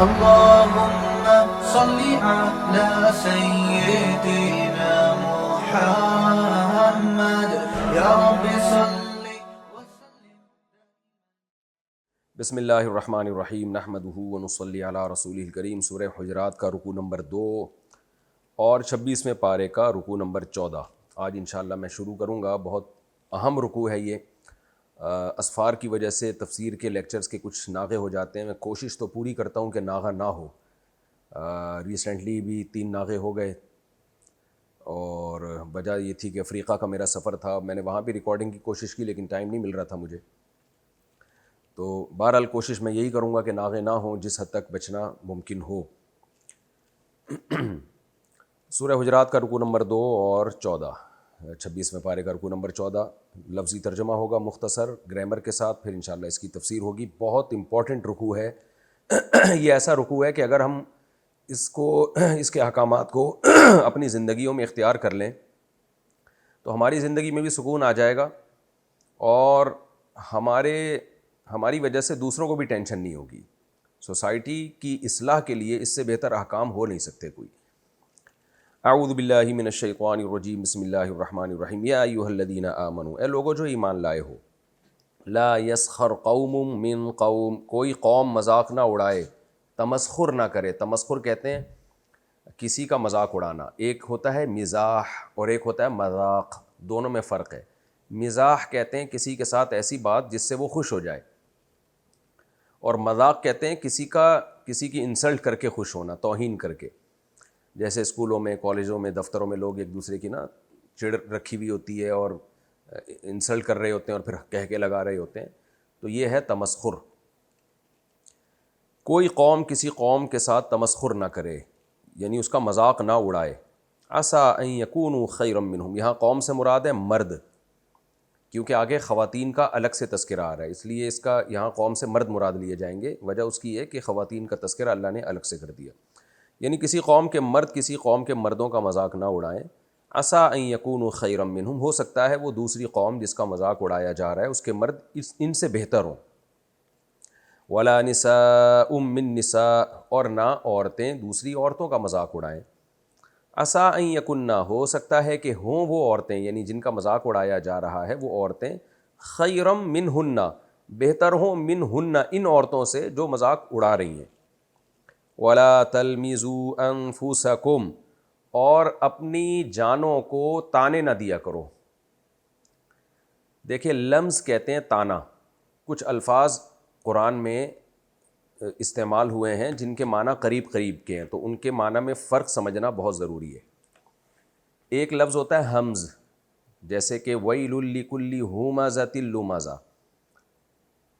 اللهم صل على سيدنا محمد یا رب صل وسلم. بسم اللہ الرحمن الرحیم نحمدہ ونصلی علی رسولہ الکریم. سورہ حجرات کا رکوع نمبر 2 اور 26ویں پارے کا رکوع نمبر 14 آج انشاءاللہ میں شروع کروں گا. بہت اہم رکوع ہے یہ. اسفار کی وجہ سے تفسیر کے لیکچرز کے کچھ ناغے ہو جاتے ہیں. میں کوشش تو پوری کرتا ہوں کہ ناغہ نہ ہو. ریسنٹلی بھی 3 ناغے ہو گئے اور وجہ یہ تھی کہ افریقہ کا میرا سفر تھا. میں نے وہاں بھی ریکارڈنگ کی کوشش کی لیکن ٹائم نہیں مل رہا تھا مجھے. تو بہرحال کوشش میں یہی کروں گا کہ ناغے نہ ہوں جس حد تک بچنا ممکن ہو. سورہ حجرات کا رکوع نمبر 2 اور 14 26ویں پارے کا رکوع نمبر 14. لفظی ترجمہ ہوگا مختصر گرامر کے ساتھ, پھر انشاءاللہ اس کی تفسیر ہوگی. بہت امپورٹنٹ رکوع ہے. یہ ایسا رکوع ہے کہ اگر ہم اس کے احکامات کو اپنی زندگیوں میں اختیار کر لیں تو ہماری زندگی میں بھی سکون آ جائے گا اور ہماری وجہ سے دوسروں کو بھی ٹینشن نہیں ہوگی. سوسائٹی کی اصلاح کے لیے اس سے بہتر احکام ہو نہیں سکتے کوئی. اعوذ باللہ من الشیطان الرجیم. بسم اللہ الرحمن الرحیم. یا ایھا الذین آمنوا, اے لوگو جو ایمان لائے ہو. لا یسخر قوم من قوم, کوئی قوم مذاق نہ اڑائے, تمسخر نہ کرے. تمسخر کہتے ہیں کسی کا مذاق اڑانا. ایک ہوتا ہے مزاح اور ایک ہوتا ہے مذاق, دونوں میں فرق ہے. مزاح کہتے ہیں کسی کے ساتھ ایسی بات جس سے وہ خوش ہو جائے, اور مذاق کہتے ہیں کسی کی انسلٹ کر کے خوش ہونا, توہین کر کے. جیسے اسکولوں میں, کالجوں میں, دفتروں میں لوگ ایک دوسرے کی چڑ رکھی ہوئی ہوتی ہے اور انسلٹ کر رہے ہوتے ہیں اور پھر کہہ کے لگا رہے ہوتے ہیں, تو یہ ہے تمسخر. کوئی قوم کسی قوم کے ساتھ تمسخر نہ کرے, یعنی اس کا مذاق نہ اڑائے. عسیٰ ان یکونوا خیرا منہم, یہاں قوم سے مراد ہے مرد, کیونکہ آگے خواتین کا الگ سے تذکرہ آ رہا ہے, اس لیے اس کا یہاں قوم سے مرد مراد لیے جائیں گے. وجہ اس کی ہے کہ خواتین کا تذکرہ اللہ نے الگ سے کر دیا. یعنی کسی قوم کے مرد کسی قوم کے مردوں کا مذاق نہ اڑائیں. عسیٰ ان یکونوا خیرا منہم, ہو سکتا ہے وہ دوسری قوم جس کا مذاق اڑایا جا رہا ہے اس کے مرد ان سے بہتر ہوں. ولا نساء من نساء, اور نہ عورتیں دوسری عورتوں کا مذاق اڑائیں. عسیٰ ان یکن, ہو سکتا ہے کہ ہوں وہ عورتیں, یعنی جن کا مذاق اڑایا جا رہا ہے وہ عورتیں, خیرا منہن, بہتر ہوں, منہن, ان عورتوں سے جو مذاق اڑا رہی ہیں. ولا تلمزوا انفسکم, اور اپنی جانوں کو تانے نہ دیا کرو. دیکھیں لمز کہتے ہیں تانا. کچھ الفاظ قرآن میں استعمال ہوئے ہیں جن کے معنی قریب قریب کے ہیں, تو ان کے معنی میں فرق سمجھنا بہت ضروری ہے. ایک لفظ ہوتا ہے ہمز, جیسے کہ ویل لکل ہمزۃ لمزہ.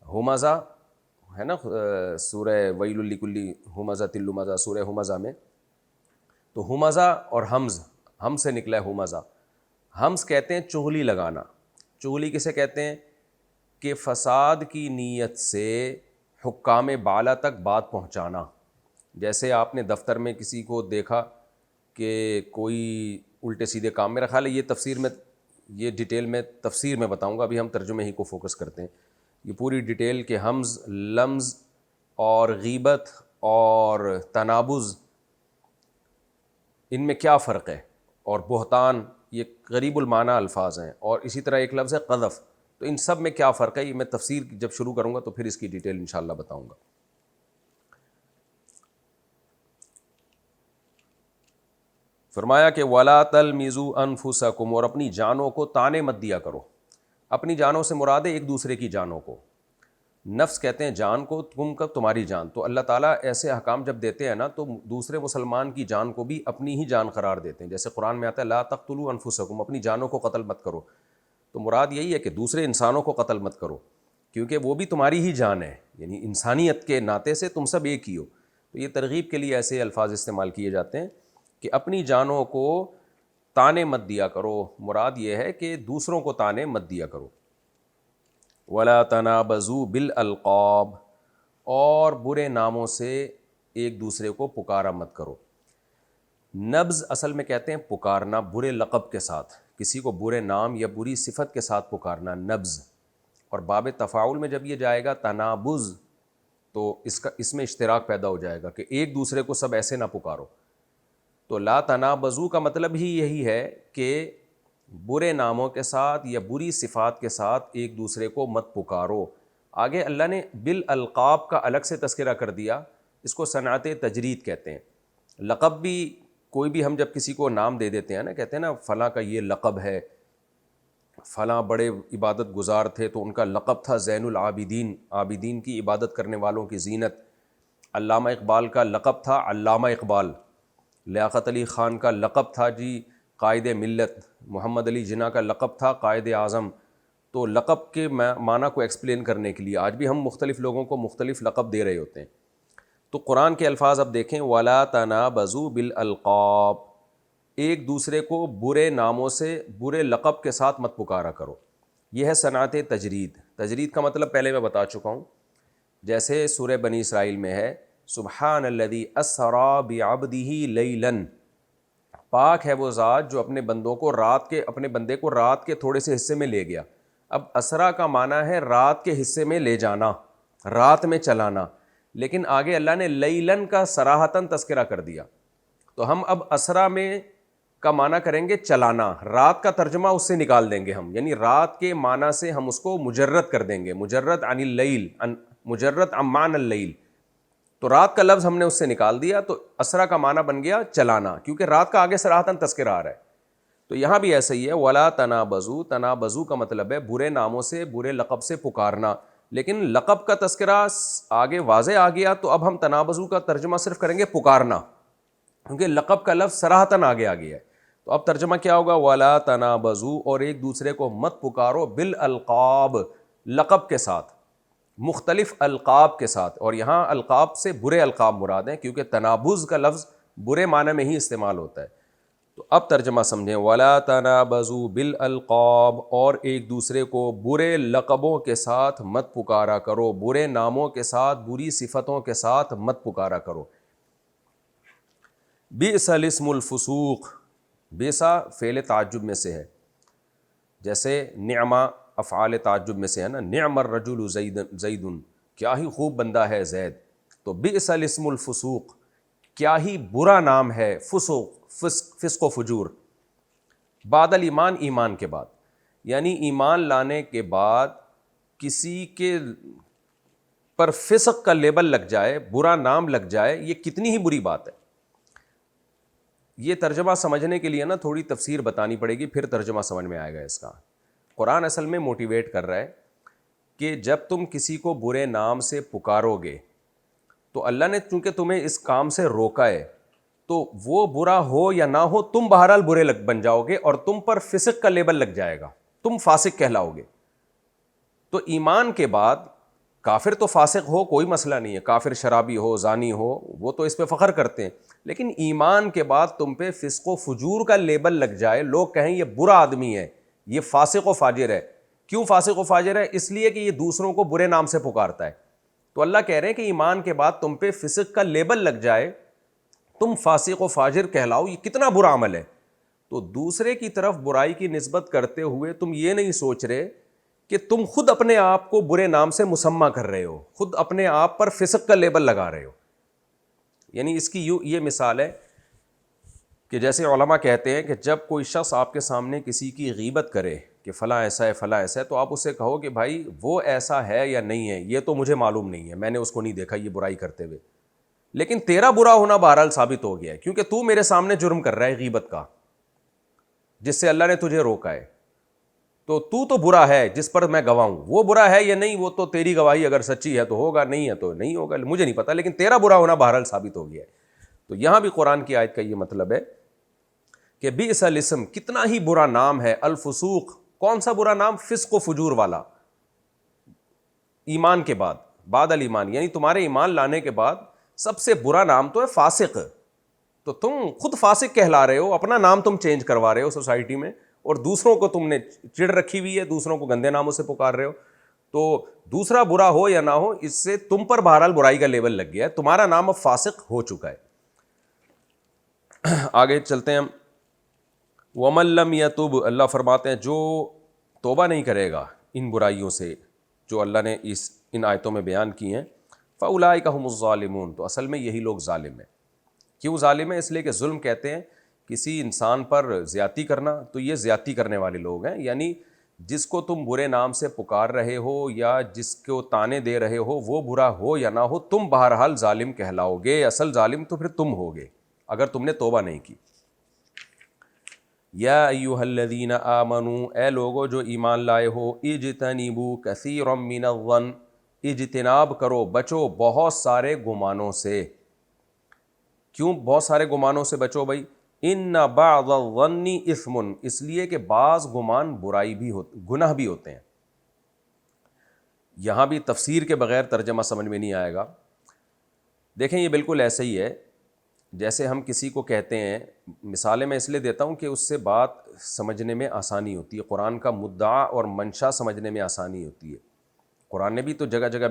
ہمزہ ہے نا سورہ ویل لکل ہمزۃ لمزہ, سورہ ہمزہ میں. تو ہمزہ اور ہم سے نکلا ہے ہمزہ. ہمز کہتے ہیں چغلی لگانا. چغلی کسے کہتے ہیں کہ فساد کی نیت سے حکام بالا تک بات پہنچانا. جیسے آپ نے دفتر میں کسی کو دیکھا کہ کوئی الٹے سیدھے کام, میرا خیال ہے یہ تفسیر میں, یہ ڈیٹیل میں تفسیر میں بتاؤں گا, ابھی ہم ترجمے ہی کو فوکس کرتے ہیں. یہ پوری ڈیٹیل کہ ہمز, لمز اور غیبت اور تنابز ان میں کیا فرق ہے, اور بہتان, یہ قریب المعنی الفاظ ہیں. اور اسی طرح ایک لفظ ہے قذف, تو ان سب میں کیا فرق ہے یہ میں تفسیر جب شروع کروں گا تو پھر اس کی ڈیٹیل انشاءاللہ بتاؤں گا. فرمایا کہ ولا تلمزوا انفسکم, اور اپنی جانوں کو تانے مت دیا کرو. اپنی جانوں سے مراد ہے ایک دوسرے کی جانوں کو. نفس کہتے ہیں جان کو, تمہاری جان. تو اللہ تعالیٰ ایسے احکام جب دیتے ہیں نا تو دوسرے مسلمان کی جان کو بھی اپنی ہی جان قرار دیتے ہیں. جیسے قرآن میں آتا ہے لا تقتلوا انفسکم, اپنی جانوں کو قتل مت کرو. تو مراد یہی ہے کہ دوسرے انسانوں کو قتل مت کرو, کیونکہ وہ بھی تمہاری ہی جان ہے, یعنی انسانیت کے ناطے سے تم سب ایک ہی ہو. تو یہ ترغیب کے لیے ایسے الفاظ استعمال کیے جاتے ہیں کہ اپنی جانوں کو تانے مت دیا کرو. مراد یہ ہے کہ دوسروں کو تانے مت دیا کرو. ولا تنابزوا بالالقاب, اور برے ناموں سے ایک دوسرے کو پکارا مت کرو. نبز اصل میں کہتے ہیں پکارنا برے لقب کے ساتھ, کسی کو برے نام یا بری صفت کے ساتھ پکارنا, نبز. اور باب تفاعل میں جب یہ جائے گا تنابز, تو اس میں اشتراک پیدا ہو جائے گا کہ ایک دوسرے کو سب ایسے نہ پکارو. تو لا تنابزوا کا مطلب ہی یہی ہے کہ برے ناموں کے ساتھ یا بری صفات کے ساتھ ایک دوسرے کو مت پکارو. آگے اللہ نے بالالقاب کا الگ سے تذکرہ کر دیا. اس کو صنعت تجرید کہتے ہیں. لقب بھی کوئی بھی ہم جب کسی کو نام دے دیتے ہیں نا, کہتے ہیں نا فلاں کا یہ لقب ہے, فلاں بڑے عبادت گزار تھے تو ان کا لقب تھا زین العابدین, عابدین کی عبادت کرنے والوں کی زینت. علامہ اقبال کا لقب تھا علامہ اقبال. لیاقت علی خان کا لقب تھا جی قائد ملت. محمد علی جناح کا لقب تھا قائد اعظم. تو لقب کے معنی کو ایکسپلین کرنے کے لیے آج بھی ہم مختلف لوگوں کو مختلف لقب دے رہے ہوتے ہیں. تو قرآن کے الفاظ اب دیکھیں, وَلَا تَنَابَزُوا بِالْأَلْقَابِ, ایک دوسرے کو برے ناموں سے برے لقب کے ساتھ مت پکارا کرو. یہ ہے صنعت تجرید. تجرید کا مطلب پہلے میں بتا چکا ہوں. جیسے سورہ بنی اسرائیل میں ہے سبحان الذی اسری بعبدہ لیلا, پاک ہے وہ ذات جو اپنے بندے کو رات کے تھوڑے سے حصے میں لے گیا. اب اسرا کا معنی ہے رات کے حصے میں لے جانا, رات میں چلانا, لیکن آگے اللہ نے لیلن کا صراحتاً تذکرہ کر دیا. تو ہم اب اسرا میں کا معنی کریں گے چلانا, رات کا ترجمہ اس سے نکال دیں گے ہم, یعنی رات کے معنی سے ہم اس کو مجرد کر دیں گے, مجرد عن اللیل, مجرد عن معنی اللیل. تو رات کا لفظ ہم نے اس سے نکال دیا, تو اسرا کا معنی بن گیا چلانا, کیونکہ رات کا آگے صراحتاً تذکرہ آ رہا ہے. تو یہاں بھی ایسا ہی ہے, ولا تنابزوا, تنابزوا کا مطلب ہے برے ناموں سے برے لقب سے پکارنا. لیکن لقب کا تذکرہ آگے واضح آ گیا تو اب ہم تنابزوا کا ترجمہ صرف کریں گے پکارنا, کیونکہ لقب کا لفظ صراحتاً آگے آ گیا ہے. تو اب ترجمہ کیا ہوگا, ولا تنابزوا, اور ایک دوسرے کو مت پکارو, بالالقاب, لقب کے ساتھ, مختلف القاب کے ساتھ. اور یہاں القاب سے برے القاب مراد ہیں, کیونکہ تنابز کا لفظ برے معنی میں ہی استعمال ہوتا ہے. تو اب ترجمہ سمجھیں, ولا تنابزوا بالالقاب, اور ایک دوسرے کو برے لقبوں کے ساتھ مت پکارا کرو, برے ناموں کے ساتھ بری صفتوں کے ساتھ مت پکارا کرو. بئس الاسم الفسوق, بیسا فعل تعجب میں سے ہے, جیسے نعمہ افعال تعجب میں سے ہے نا, نعم الرجل زید, کیا ہی خوب بندہ ہے زید. تو بئس الاسم الفسوق, کیا ہی برا نام ہے فسوق, فسق و فجور. بعد الایمان, ایمان کے بعد, یعنی ایمان لانے کے بعد کسی کے پر فسق کا لیبل لگ جائے, برا نام لگ جائے, یہ کتنی ہی بری بات ہے. یہ ترجمہ سمجھنے کے لیے نا تھوڑی تفسیر بتانی پڑے گی, پھر ترجمہ سمجھ میں آئے گا اس کا. قرآن اصل میں موٹیویٹ کر رہا ہے کہ جب تم کسی کو برے نام سے پکارو گے تو اللہ نے چونکہ تمہیں اس کام سے روکا ہے, تو وہ برا ہو یا نہ ہو تم بہرحال برے بن جاؤ گے, اور تم پر فسق کا لیبل لگ جائے گا, تم فاسق کہلاؤ گے. تو ایمان کے بعد کافر تو فاسق ہو کوئی مسئلہ نہیں ہے, کافر شرابی ہو زانی ہو وہ تو اس پہ فخر کرتے ہیں, لیکن ایمان کے بعد تم پہ فسق و فجور کا لیبل لگ جائے, لوگ کہیں یہ برا آدمی ہے, یہ فاسق و فاجر ہے. کیوں فاسق و فاجر ہے؟ اس لیے کہ یہ دوسروں کو برے نام سے پکارتا ہے. تو اللہ کہہ رہے ہیں کہ ایمان کے بعد تم پہ فسق کا لیبل لگ جائے, تم فاسق و فاجر کہلاؤ, یہ کتنا برا عمل ہے. تو دوسرے کی طرف برائی کی نسبت کرتے ہوئے تم یہ نہیں سوچ رہے کہ تم خود اپنے آپ کو برے نام سے مسمى کر رہے ہو, خود اپنے آپ پر فسق کا لیبل لگا رہے ہو. یعنی اس کی یہ مثال ہے کہ جیسے علماء کہتے ہیں کہ جب کوئی شخص آپ کے سامنے کسی کی غیبت کرے کہ فلاں ایسا ہے فلاں ایسا ہے, تو آپ اس سے کہو کہ بھائی وہ ایسا ہے یا نہیں ہے یہ تو مجھے معلوم نہیں ہے, میں نے اس کو نہیں دیکھا یہ برائی کرتے ہوئے, لیکن تیرا برا ہونا بہرحال ثابت ہو گیا ہے, کیونکہ تو میرے سامنے جرم کر رہا ہے غیبت کا, جس سے اللہ نے تجھے روکا ہے. تو برا ہے جس پر میں گواہ ہوں, وہ برا ہے یا نہیں وہ تو تیری گواہی اگر سچی ہے تو ہوگا, نہیں ہے تو نہیں ہوگا, مجھے نہیں پتا, لیکن تیرا برا ہونا بہرحال ثابت ہو گیا ہے. تو یہاں بھی قرآن کی آیت کا یہ مطلب ہے کہ بئس الاسم, کتنا ہی برا نام ہے, الفسوق, کون سا برا نام, فسق و فجور والا. ایمان کے بعد, بعد الایمان, یعنی تمہارے ایمان لانے کے بعد سب سے برا نام تو ہے فاسق. تو تم خود فاسق کہلا رہے ہو, اپنا نام تم چینج کروا رہے ہو سوسائٹی میں, اور دوسروں کو تم نے چڑ رکھی ہوئی ہے, دوسروں کو گندے ناموں سے پکار رہے ہو. تو دوسرا برا ہو یا نہ ہو, اس سے تم پر بہرحال برائی کا لیبل لگ گیا ہے, تمہارا نام اب فاسق ہو چکا ہے. آگے چلتے ہیں ہم. وَمَن لَّمْ يَتُبْ, اللہ فرماتے ہیں جو توبہ نہیں کرے گا ان برائیوں سے جو اللہ نے ان آیتوں میں بیان کی ہیں, فاولئک هم الظالمون، تو اصل میں یہی لوگ ظالم ہیں۔ کیوں ظالم ہیں؟ اس لیے کہ ظلم کہتے ہیں کسی انسان پر زیادتی کرنا، تو یہ زیادتی کرنے والے لوگ ہیں، یعنی جس کو تم برے نام سے پکار رہے ہو یا جس کو تانے دے رہے ہو وہ برا ہو یا نہ ہو، تم بہرحال ظالم کہلاؤ گے، اصل ظالم تو پھر تم ہوگے اگر تم نے توبہ نہیں کی۔ یا ایھا الذین آمنوا، اے لوگو جو ایمان لائے ہو، اجتنبوا کثیرا من الظن، اجتناب کرو، بچو بہت سارے گمانوں سے۔ کیوں بہت سارے گمانوں سے بچو بھائی؟ ان بعض الظن اثم، اس لیے کہ بعض گمان برائی بھی گناہ بھی ہوتے ہیں۔ یہاں بھی تفسیر کے بغیر ترجمہ سمجھ میں نہیں آئے گا۔ دیکھیں یہ بالکل ایسے ہی ہے جیسے ہم کسی کو کہتے ہیں، مثالیں میں اس لیے دیتا ہوں کہ اس سے بات سمجھنے میں آسانی ہوتی ہے، قرآن کا مدعا اور منشا سمجھنے میں آسانی ہوتی ہے۔ قرآن نے بھی تو جگہ جگہ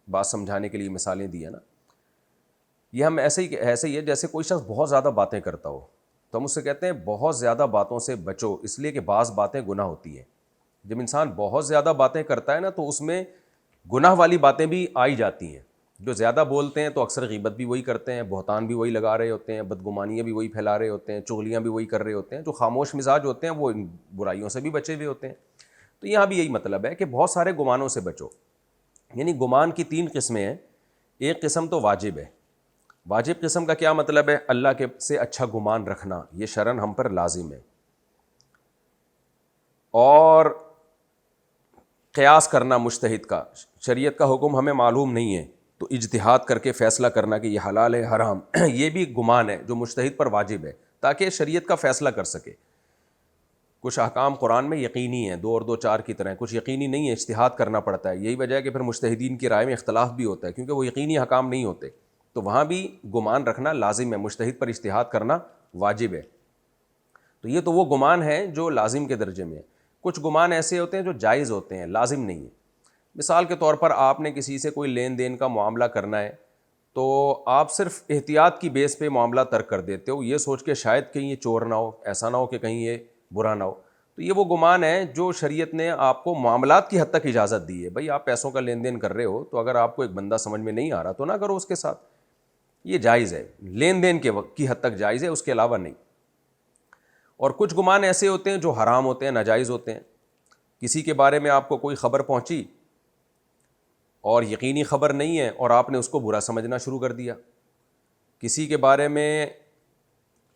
بات سمجھانے کے لیے مثالیں دی ہیں نا۔ یہ ہم ایسے ہی ہے جیسے کوئی شخص بہت زیادہ باتیں کرتا ہو، تو ہم اس سے کہتے ہیں بہت زیادہ باتوں سے بچو، اس لیے کہ بعض باتیں گناہ ہوتی ہیں۔ جب انسان بہت زیادہ باتیں کرتا ہے نا تو اس میں گناہ والی باتیں بھی آئی جاتی ہیں۔ جو زیادہ بولتے ہیں تو اکثر غیبت بھی وہی کرتے ہیں، بہتان بھی وہی لگا رہے ہوتے ہیں، بدگمانیاں بھی وہی پھیلا رہے ہوتے ہیں، چغلیاں بھی وہی کر رہے ہوتے ہیں۔ جو خاموش مزاج ہوتے ہیں وہ ان برائیوں سے بھی بچے ہوئے ہوتے ہیں۔ تو یہاں بھی یہی مطلب ہے کہ بہت سارے گمانوں سے بچو، یعنی گمان کی 3 قسمیں ہیں۔ ایک قسم تو واجب ہے۔ واجب قسم کا کیا مطلب ہے؟ اللہ کے سے اچھا گمان رکھنا، یہ شرعاً ہم پر لازم ہے۔ اور قیاس کرنا مجتہد کا، شریعت کا حکم ہمیں معلوم نہیں ہے تو اجتہاد کر کے فیصلہ کرنا کہ یہ حلال ہے حرام، یہ بھی گمان ہے جو مجتہد پر واجب ہے تاکہ شریعت کا فیصلہ کر سکے۔ کچھ احکام قرآن میں یقینی ہیں، 2 اور 2 4 کی طرح، کچھ یقینی نہیں ہے، اجتہاد کرنا پڑتا ہے۔ یہی وجہ ہے کہ پھر مجتہدین کی رائے میں اختلاف بھی ہوتا ہے کیونکہ وہ یقینی احکام نہیں ہوتے، تو وہاں بھی گمان رکھنا لازم ہے، مجتہد پر اجتہاد کرنا واجب ہے۔ تو یہ تو وہ گمان ہے جو لازم کے درجے میں ہے۔ کچھ گمان ایسے ہوتے ہیں جو جائز ہوتے ہیں، لازم نہیں ہے۔ مثال کے طور پر آپ نے کسی سے کوئی لین دین کا معاملہ کرنا ہے تو آپ صرف احتیاط کی بیس پہ معاملہ ترک کر دیتے ہو، یہ سوچ کے شاید کہیں یہ چور نہ ہو، ایسا نہ ہو کہ کہیں یہ برا نہ ہو۔ تو یہ وہ گمان ہے جو شریعت نے آپ کو معاملات کی حد تک اجازت دی ہے۔ بھائی آپ پیسوں کا لین دین کر رہے ہو تو اگر آپ کو ایک بندہ سمجھ میں نہیں آ رہا تو نہ کرو اس کے ساتھ، یہ جائز ہے، لین دین کے وقت کی حد تک جائز ہے، اس کے علاوہ نہیں۔ اور کچھ گمان ایسے ہوتے ہیں جو حرام ہوتے ہیں، ناجائز ہوتے ہیں۔ کسی کے بارے میں آپ کو کوئی خبر پہنچی اور یقینی خبر نہیں ہے اور آپ نے اس کو برا سمجھنا شروع کر دیا۔ کسی کے بارے میں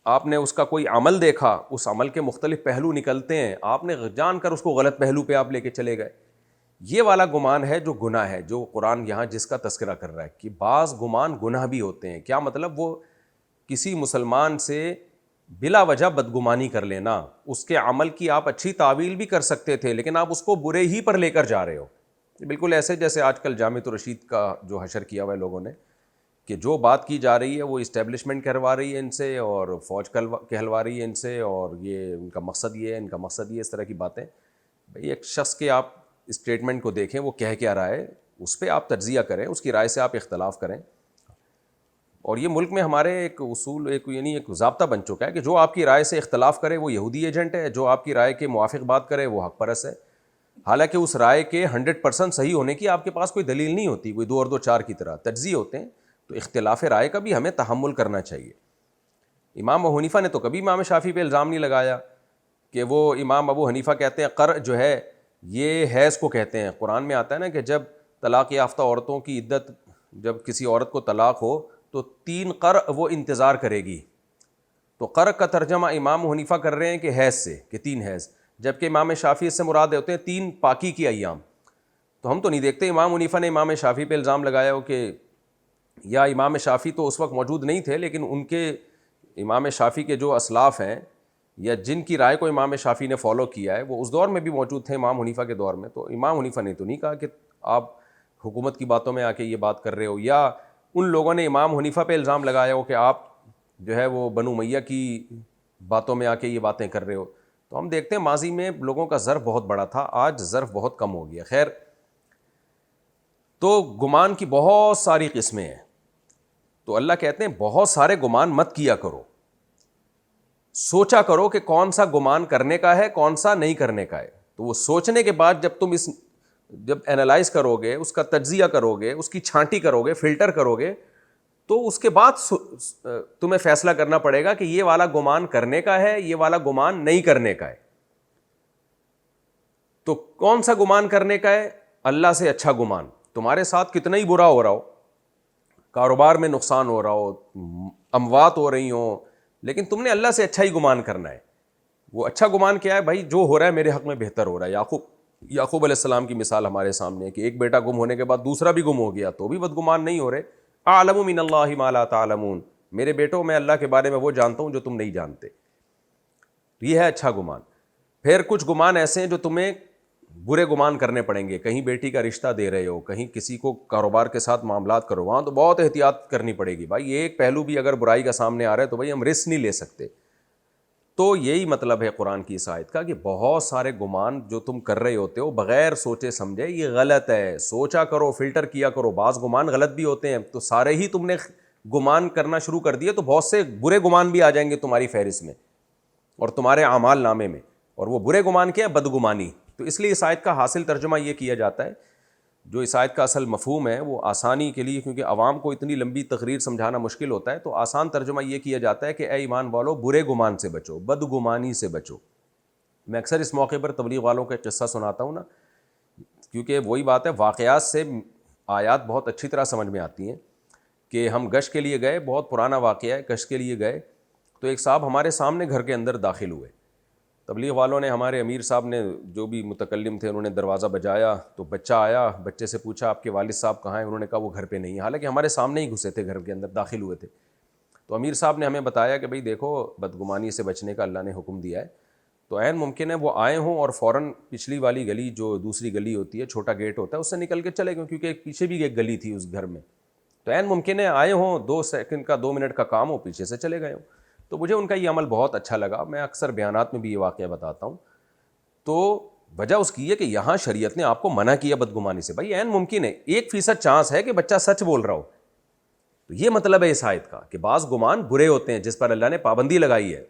آپ نے اس کا کوئی عمل دیکھا، اس عمل کے مختلف پہلو نکلتے ہیں، آپ نے جان کر اس کو غلط پہلو پہ آپ لے کے چلے گئے۔ یہ والا گمان ہے جو گناہ ہے، جو قرآن یہاں جس کا تذکرہ کر رہا ہے کہ بعض گمان گناہ بھی ہوتے ہیں۔ کیا مطلب؟ وہ کسی مسلمان سے بلا وجہ بدگمانی کر لینا، اس کے عمل کی آپ اچھی تعویل بھی کر سکتے تھے لیکن آپ اس کو برے ہی پر لے کر جا رہے ہو۔ بالکل ایسے جیسے آج کل جامعۃ الرشید کا جو حشر کیا ہوا ہے لوگوں نے کہ جو بات کی جا رہی ہے وہ اسٹیبلشمنٹ کروا رہی ہے ان سے اور فوج کہلوا رہی ہے ان سے، اور یہ ان کا مقصد یہ ہے، ان کا مقصد یہ، اس طرح کی باتیں۔ بھئی ایک شخص کے آپ اسٹیٹمنٹ کو دیکھیں وہ کہہ کیا رہا ہے، اس پہ آپ تجزیہ کریں، اس کی رائے سے آپ اختلاف کریں۔ اور یہ ملک میں ہمارے ایک اصول، یعنی ایک ضابطہ بن چکا ہے کہ جو آپ کی رائے سے اختلاف کرے وہ یہودی ایجنٹ ہے، جو آپ کی رائے کے موافق بات کرے وہ حق پرست ہے، حالانکہ اس رائے کے 100% صحیح ہونے کی آپ کے پاس کوئی دلیل نہیں ہوتی، کوئی 2 اور 2 4 کی طرح تجزیے ہوتے ہیں۔ تو اختلاف رائے کا بھی ہمیں تحمل کرنا چاہیے۔ امام ابو حنیفہ نے تو کبھی امام شافعی پہ الزام نہیں لگایا کہ وہ امام ابو حنیفہ کہتے ہیں قر جو ہے یہ حیض کو کہتے ہیں۔ قرآن میں آتا ہے نا کہ جب طلاق یافتہ عورتوں کی عدت، جب کسی عورت کو طلاق ہو تو 3 قر وہ انتظار کرے گی، تو قر کا ترجمہ امام حنیفہ کر رہے ہیں کہ حیض سے، کہ 3 حیض، جبکہ امام شافعی سے مراد ہوتے ہیں 3 پاکی کی ایام۔ تو ہم تو نہیں دیکھتے امام حنیفہ نے امام شافعی پہ الزام لگایا ہو کہ، یا امام شافعی تو اس وقت موجود نہیں تھے لیکن ان کے امام شافعی کے جو اسلاف ہیں یا جن کی رائے کو امام شافعی نے فالو کیا ہے وہ اس دور میں بھی موجود تھے، امام حنیفہ کے دور میں۔ تو امام حنیفہ نے تو نہیں کہا کہ آپ حکومت کی باتوں میں آ کے یہ بات کر رہے ہو، یا ان لوگوں نے امام حنیفہ پہ الزام لگایا ہو کہ آپ جو ہے وہ بنو امیہ کی باتوں میں آ کے یہ باتیں کر رہے ہو۔ تو ہم دیکھتے ہیں ماضی میں لوگوں کا ظرف بہت بڑا تھا، آج ظرف بہت کم ہو گیا۔ خیر، تو گمان کی بہت ساری قسمیں ہیں، تو اللہ کہتے ہیں بہت سارے گمان مت کیا کرو، سوچا کرو کہ کون سا گمان کرنے کا ہے کون سا نہیں کرنے کا ہے۔ تو وہ سوچنے کے بعد جب تم اس جب انالائز کرو گے, اس کا تجزیہ کرو گے, اس کی چھانٹی کرو گے, فلٹر کرو گے, تو اس کے بعد تمہیں فیصلہ کرنا پڑے گا کہ یہ والا گمان کرنے کا ہے, یہ والا گمان نہیں کرنے کا ہے. تو کون سا گمان کرنے کا ہے؟ اللہ سے اچھا گمان. تمہارے ساتھ کتنا ہی برا ہو رہا ہو, کاروبار میں نقصان ہو رہا ہو, اموات ہو رہی ہوں, لیکن تم نے اللہ سے اچھا ہی گمان کرنا ہے. وہ اچھا گمان کیا ہے بھائی؟ جو ہو رہا ہے میرے حق میں بہتر ہو رہا ہے. یعقوب علیہ السلام کی مثال ہمارے سامنے ہے کہ ایک بیٹا گم ہونے کے بعد دوسرا بھی گم ہو گیا تو بھی بدگمان نہیں ہو رہے. اعلم من اللہ ما لا تعلمون, میرے بیٹوں میں اللہ کے بارے میں وہ جانتا ہوں جو تم نہیں جانتے. یہ ہے اچھا گمان. پھر کچھ گمان ایسے ہیں جو تمہیں برے گمان کرنے پڑیں گے. کہیں بیٹی کا رشتہ دے رہے ہو, کہیں کسی کو کاروبار کے ساتھ معاملات کرو, وہاں تو بہت احتیاط کرنی پڑے گی بھائی. یہ ایک پہلو بھی اگر برائی کا سامنے آ رہا ہے تو بھائی ہم رسک نہیں لے سکتے. تو یہی مطلب ہے قرآن کی اس آیت کا کہ بہت سارے گمان جو تم کر رہے ہوتے ہو بغیر سوچے سمجھے, یہ غلط ہے. سوچا کرو, فلٹر کیا کرو. بعض گمان غلط بھی ہوتے ہیں, تو سارے ہی تم نے گمان کرنا شروع کر دیے تو بہت سے برے گمان بھی آ جائیں گے تمہاری فہرست میں اور تمہارے اعمال نامے میں. اور وہ برے گمان کیا ہے؟ بدگمانی. تو اس لیے اس آیت کا حاصل ترجمہ یہ کیا جاتا ہے, جو اس آیت کا اصل مفہوم ہے وہ آسانی کے لیے, کیونکہ عوام کو اتنی لمبی تقریر سمجھانا مشکل ہوتا ہے, تو آسان ترجمہ یہ کیا جاتا ہے کہ اے ایمان والو, برے گمان سے بچو, بدگمانی سے بچو. میں اکثر اس موقع پر تبلیغ والوں کا قصہ سناتا ہوں نا, کیونکہ وہی بات ہے, واقعات سے آیات بہت اچھی طرح سمجھ میں آتی ہیں. کہ ہم گشت کے لیے گئے, بہت پرانا واقعہ ہے, گشت کے لیے گئے تو ایک صاحب ہمارے سامنے گھر کے اندر داخل ہوئے. تبلیغ والوں نے, ہمارے امیر صاحب نے, جو بھی متکلم تھے, انہوں نے دروازہ بجایا تو بچہ آیا. بچے سے پوچھا آپ کے والد صاحب کہاں ہیں؟ انہوں نے کہا وہ گھر پہ نہیں ہیں, حالانکہ ہمارے سامنے ہی گھسے تھے, گھر کے اندر داخل ہوئے تھے. تو امیر صاحب نے ہمیں بتایا کہ بھئی دیکھو, بدگمانی سے بچنے کا اللہ نے حکم دیا ہے, تو عین ممکن ہے وہ آئے ہوں اور فوراً پچھلی والی گلی, جو دوسری گلی ہوتی ہے, چھوٹا گیٹ ہوتا ہے, اس سے نکل کے چلے گئے, کیونکہ پیچھے بھی ایک گلی تھی اس گھر میں. تو عین ممکن ہے آئے ہوں, 2 سیکنڈ کا 2 منٹ کا کام ہو, پیچھے سے چلے گئے ہوں. تو مجھے ان کا یہ عمل بہت اچھا لگا. میں اکثر بیانات میں بھی یہ واقعہ بتاتا ہوں. تو وجہ اس کی ہے کہ یہاں شریعت نے آپ کو منع کیا بدگمانی سے. بھائی عین ممکن ہے, 1% چانس ہے کہ بچہ سچ بول رہا ہو. تو یہ مطلب ہے اس آیت کا کہ بعض گمان برے ہوتے ہیں جس پر اللہ نے پابندی لگائی ہے.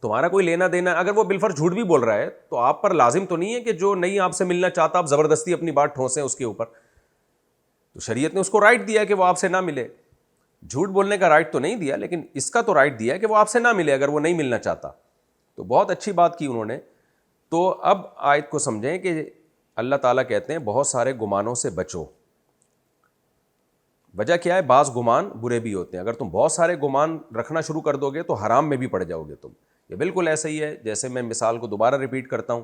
تمہارا کوئی لینا دینا, اگر وہ بالفرض جھوٹ بھی بول رہا ہے تو آپ پر لازم تو نہیں ہے کہ جو نہیں آپ سے ملنا چاہتا آپ زبردستی اپنی بات ٹھونسیں اس کے اوپر. تو شریعت نے اس کو رائٹ دیا کہ وہ آپ سے نہ ملے. جھوٹ بولنے کا رائٹ تو نہیں دیا, لیکن اس کا تو رائٹ دیا کہ وہ آپ سے نہ ملے اگر وہ نہیں ملنا چاہتا. تو بہت اچھی بات کی انہوں نے. تو اب آیت کو سمجھیں کہ اللہ تعالیٰ کہتے ہیں بہت سارے گمانوں سے بچو. وجہ کیا ہے؟ بعض گمان برے بھی ہوتے ہیں. اگر تم بہت سارے گمان رکھنا شروع کر دو گے تو حرام میں بھی پڑ جاؤ گے تم. یہ بالکل ایسا ہی ہے جیسے میں مثال کو دوبارہ ریپیٹ کرتا ہوں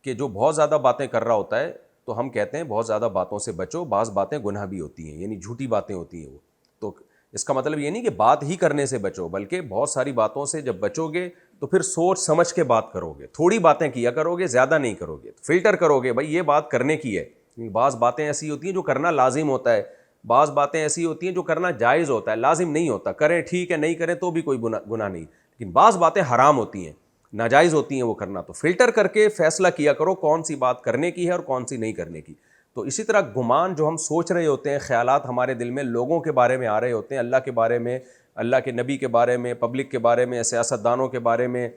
کہ جو بہت زیادہ باتیں کر رہا ہوتا ہے تو ہم کہتے ہیں بہت زیادہ باتوں سے بچو. بعض باتیں گناہ بھی ہوتی ہیں, یعنی جھوٹی باتیں ہوتی ہیں وہ. تو اس کا مطلب یہ نہیں کہ بات ہی کرنے سے بچو, بلکہ بہت ساری باتوں سے جب بچو گے تو پھر سوچ سمجھ کے بات کرو گے. تھوڑی باتیں کیا کرو گے, زیادہ نہیں کرو گے. فلٹر کرو گے بھائی یہ بات کرنے کی ہے. بعض باتیں ایسی ہوتی ہیں جو کرنا لازم ہوتا ہے, بعض باتیں ایسی ہوتی ہیں جو کرنا جائز ہوتا ہے, لازم نہیں ہوتا. کریں ٹھیک ہے, نہیں کریں تو بھی کوئی گناہ نہیں. لیکن بعض باتیں حرام ہوتی ہیں, ناجائز ہوتی ہیں وہ کرنا. تو فلٹر کر کے فیصلہ کیا کرو کون سی بات کرنے کی ہے اور کون سی نہیں کرنے کی. تو اسی طرح گمان جو ہم سوچ رہے ہوتے ہیں, خیالات ہمارے دل میں لوگوں کے بارے میں آ رہے ہوتے ہیں, اللہ کے بارے میں, اللہ کے نبی کے بارے میں, پبلک کے بارے میں, سیاستدانوں کے بارے میں,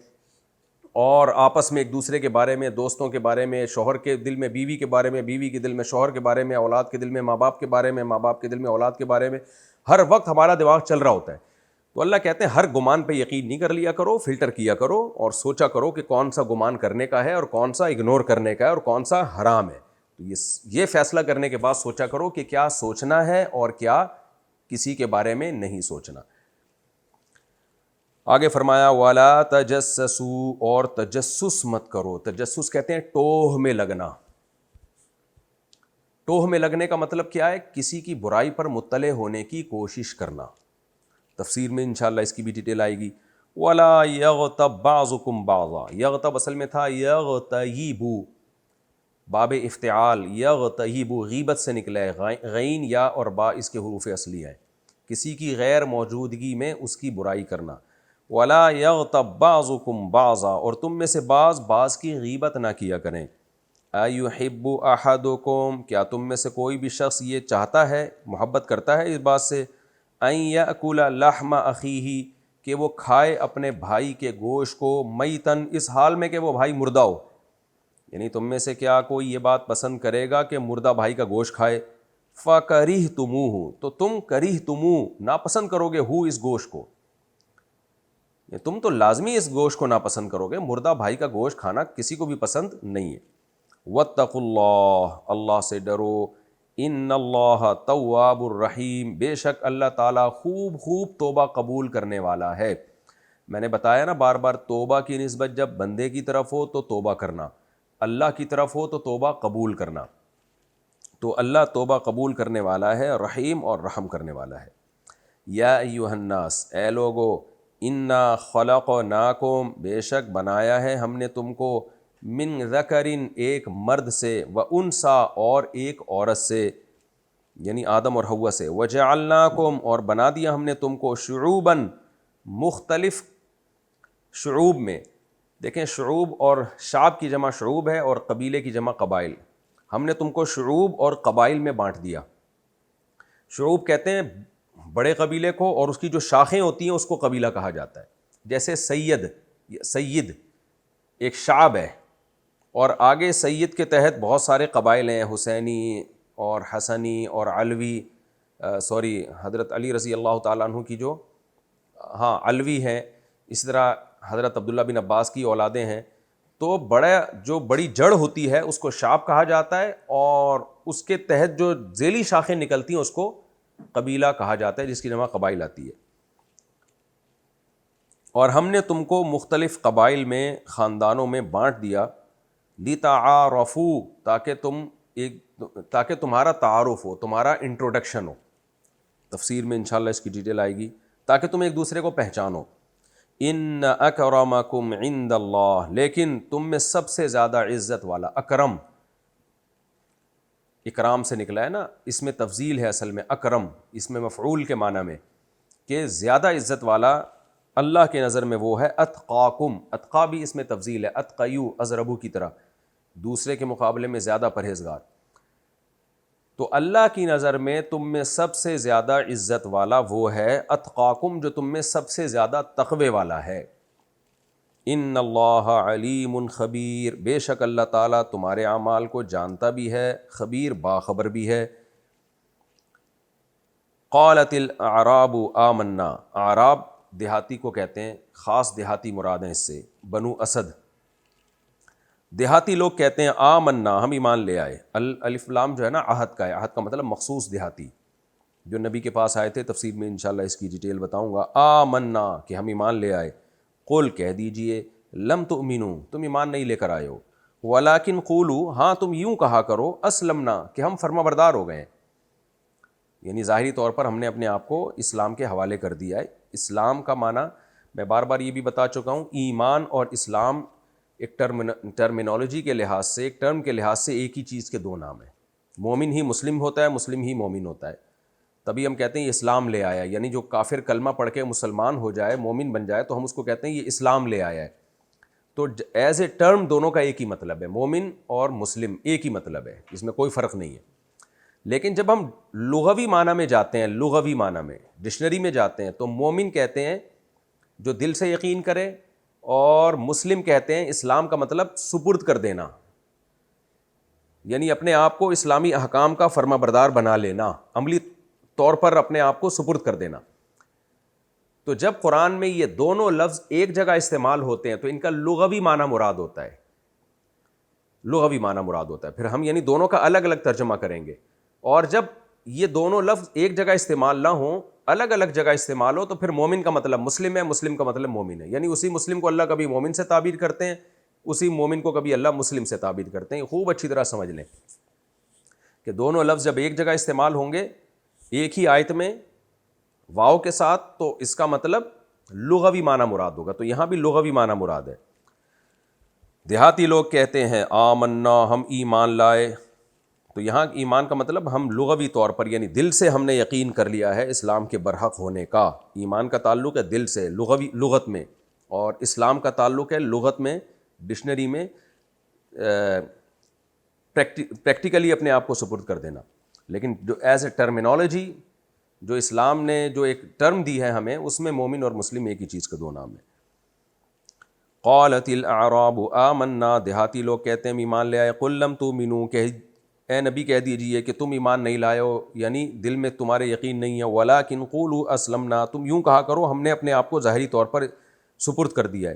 اور آپس میں ایک دوسرے کے بارے میں, دوستوں کے بارے میں, شوہر کے دل میں بیوی کے بارے میں, بیوی کے دل میں شوہر کے بارے میں, اولاد کے دل میں ماں باپ کے بارے میں, ماں باپ کے دل میں اولاد کے بارے میں, ہر وقت ہمارا دماغ چل رہا ہوتا ہے. تو اللہ کہتے ہیں ہر گمان پہ یقین نہیں کر لیا کرو, فلٹر کیا کرو اور سوچا کرو کہ کون سا گمان کرنے کا ہے اور کون سا اگنور کرنے کا ہے اور کون سا حرام ہے. تو یہ فیصلہ کرنے کے بعد سوچا کرو کہ کیا سوچنا ہے اور کیا کسی کے بارے میں نہیں سوچنا. آگے فرمایا وَلَا تَجَسَّسُوا, اور تجسس مت کرو. تجسس کہتے ہیں ٹوہ میں لگنا. ٹوہ میں لگنے کا مطلب کیا ہے؟ کسی کی برائی پر مطلع ہونے کی کوشش کرنا. تفسیر میں انشاءاللہ اس کی بھی ڈیٹیل آئے گی. وَلَا يَغْتَبْ بَعْضُكُمْ بَعْضًا, یغتب اصل میں تھا یغتیب, باب افتعال, یغتیب غیبت سے نکلا ہے, غین یا اور با اس کے حروف اصلی ہیں. کسی کی غیر موجودگی میں اس کی برائی کرنا. وَلَا يَغْتَبْ بَعْضُكُمْ بَعْضًا, اور تم میں سے بعض کی غیبت نہ کیا کریں. أَيُحِبُّ أَحَدُكُمْ, کیا تم میں سے کوئی بھی شخص یہ چاہتا ہے, محبت کرتا ہے اس بات سے, أَن يَأْكُلَ لَحْمَ أَخِيهِ, کہ وہ کھائے اپنے بھائی کے گوشت کو, میتن, اس حال میں کہ وہ بھائی مردہ ہو. یعنی تم میں سے کیا کوئی یہ بات پسند کرے گا کہ مردہ بھائی کا گوشت کھائے؟ فَكَرِهْتُمُوهُ، تو تم کریہتموہ ناپسند کرو گے، ہو اس گوشت کو، تم تو لازمی اس گوشت کو ناپسند کرو گے، مردہ بھائی کا گوشت کھانا کسی کو بھی پسند نہیں ہے۔ وَاتَّقُوا اللَّهَ، اللہ سے ڈرو، ان اللہ تواب الرحیم، بے شک اللہ تعالیٰ خوب خوب توبہ قبول کرنے والا ہے۔ میں نے بتایا نا بار بار، توبہ کی نسبت جب بندے کی طرف ہو تو توبہ کرنا، اللہ کی طرف ہو تو توبہ قبول کرنا، تو اللہ توبہ قبول کرنے والا ہے، رحیم اور رحم کرنے والا ہے۔ یا ایھا الناس، اے لوگو، انا خلقناکم، بے شک بنایا ہے ہم نے تم کو، من ذکرن، ایک مرد سے، و انسا، اور ایک عورت سے، یعنی آدم اور حوا سے، وجعلناکم، اور بنا دیا ہم نے تم کو، شعوباً، مختلف شعوب میں، دیکھیں شعوب اور شعب کی جمع شعوب ہے اور قبیلے کی جمع قبائل، ہم نے تم کو شعوب اور قبائل میں بانٹ دیا۔ شعوب کہتے ہیں بڑے قبیلے کو، اور اس کی جو شاخیں ہوتی ہیں اس کو قبیلہ کہا جاتا ہے۔ جیسے سید ایک شعب ہے، اور آگے سید کے تحت بہت سارے قبائل ہیں، حسینی اور حسنی اور علوی، حضرت علی رضی اللہ تعالیٰ عنہ کی جو علوی ہیں، اسی طرح حضرت عبداللہ بن عباس کی اولادیں ہیں، تو جو بڑی جڑ ہوتی ہے اس کو شعب کہا جاتا ہے، اور اس کے تحت جو ذیلی شاخیں نکلتی ہیں اس کو قبیلہ کہا جاتا ہے، جس کی جمع قبائل آتی ہے۔ اور ہم نے تم کو مختلف قبائل میں، خاندانوں میں بانٹ دیا، لِتَعَارَفُوا، تاکہ تمہارا تعارف ہو، تمہارا انٹروڈکشن ہو، تفسیر میں انشاءاللہ اس کی ڈیٹیل آئے گی، تاکہ تم ایک دوسرے کو پہچانو۔ ان اکرمکم عند اللہ، لیکن تم میں سب سے زیادہ عزت والا، اکرم اکرام سے نکلا ہے نا، اس میں تفضیل ہے اصل میں، اکرم اس میں مفعول کے معنی میں، کہ زیادہ عزت والا اللہ کے نظر میں وہ ہے، اتقاکم، اتقا بھی اس میں تفضیل ہے، اتقیو، ازربو کی طرح، دوسرے کے مقابلے میں زیادہ پرہیزگار۔ تو اللہ کی نظر میں تم میں سب سے زیادہ عزت والا وہ ہے، اتقاکم، جو تم میں سب سے زیادہ تقوی والا ہے۔ ان اللہ علیم خبیر، بے شک اللہ تعالیٰ تمہارے اعمال کو جانتا بھی ہے، خبیر، باخبر بھی ہے۔ قالت الاعراب آمنا، اعراب دیہاتی کو کہتے ہیں، خاص دیہاتی مراد ہیں اس سے، بنو اسد، دیہاتی لوگ کہتے ہیں آمنا، ہم ایمان لے آئے۔ الف لام جو ہے نا عہد کا ہے، عہد کا مطلب مخصوص دیہاتی، جو نبی کے پاس آئے تھے، تفسیر میں انشاءاللہ اس کی ڈیٹیل بتاؤں گا۔ آمنا، کہ ہم ایمان لے آئے، قل، کہہ دیجئے، لم تؤمنو، تم ایمان نہیں لے کر آئے ہو، ولیکن قولو، ہاں تم یوں کہا کرو، اسلمنا، کہ ہم فرما بردار ہو گئے ہیں، یعنی ظاہری طور پر ہم نے اپنے آپ کو اسلام کے حوالے کر دیا ہے۔ اسلام کا معنی میں بار بار یہ بھی بتا چکا ہوں، ایمان اور اسلام ایک ٹرمینالوجی کے لحاظ سے، ایک ٹرم کے لحاظ سے ایک ہی چیز کے دو نام ہیں۔ مومن ہی مسلم ہوتا ہے، مسلم ہی مومن ہوتا ہے، تبھی ہم کہتے ہیں یہ اسلام لے آیا، یعنی جو کافر کلمہ پڑھ کے مسلمان ہو جائے، مومن بن جائے، تو ہم اس کو کہتے ہیں یہ اسلام لے آیا ہے۔ تو ایز اے ٹرم دونوں کا ایک ہی مطلب ہے، مومن اور مسلم ایک ہی مطلب ہے، اس میں کوئی فرق نہیں ہے۔ لیکن جب ہم لغوی معنی میں جاتے ہیں، لغوی معنی میں ڈکشنری میں جاتے ہیں، تو مومن کہتے ہیں جو دل سے یقین کرے، اور مسلم کہتے ہیں اسلام کا مطلب سپرد کر دینا، یعنی اپنے آپ کو اسلامی احکام کا فرما بردار بنا لینا، عملی طور پر اپنے آپ کو سپرد کر دینا۔ تو جب قرآن میں یہ دونوں لفظ ایک جگہ استعمال ہوتے ہیں تو ان کا لغوی معنی مراد ہوتا ہے، لغوی معنی مراد ہوتا ہے، پھر ہم یعنی دونوں کا الگ الگ ترجمہ کریں گے۔ اور جب یہ دونوں لفظ ایک جگہ استعمال نہ ہوں، الگ الگ جگہ استعمال ہو، تو پھر مومن کا مطلب مسلم ہے، مسلم کا مطلب مومن ہے، یعنی اسی مسلم کو اللہ کبھی مومن سے تعبیر کرتے ہیں، اسی مومن کو کبھی اللہ مسلم سے تعبیر کرتے ہیں۔ خوب اچھی طرح سمجھ لیں کہ دونوں لفظ جب ایک جگہ استعمال ہوں گے ایک ہی آیت میں واو کے ساتھ، تو اس کا مطلب لغوی معنی مراد ہوگا، تو یہاں بھی لغوی معنی مراد ہے۔ دیہاتی لوگ کہتے ہیں آمنا، ہم ایمان لائے، تو یہاں ایمان کا مطلب ہم لغوی طور پر یعنی دل سے ہم نے یقین کر لیا ہے اسلام کے برحق ہونے کا۔ ایمان کا تعلق ہے دل سے، لغت میں، اور اسلام کا تعلق ہے لغت میں، ڈکشنری میں پریکٹیکلی اپنے آپ کو سپرد کر دینا۔ لیکن جو ایز اے ٹرمینالوجی جو اسلام نے جو ایک ٹرم دی ہے ہمیں، اس میں مومن اور مسلم ایک ہی چیز کا دو نام ہے۔ قالت الاعراب آمنا، دیہاتی لوگ کہتے ہیں ہم ایمان لے آئے، قل لم تؤمنوا، کہ اے نبی کہہ دیجئے کہ تم ایمان نہیں لائے ہو، یعنی دل میں تمہارے یقین نہیں ہے، ولکن قولوا اسلمنا، تم یوں کہا کرو ہم نے اپنے آپ کو ظاہری طور پر سپرد کر دیا ہے،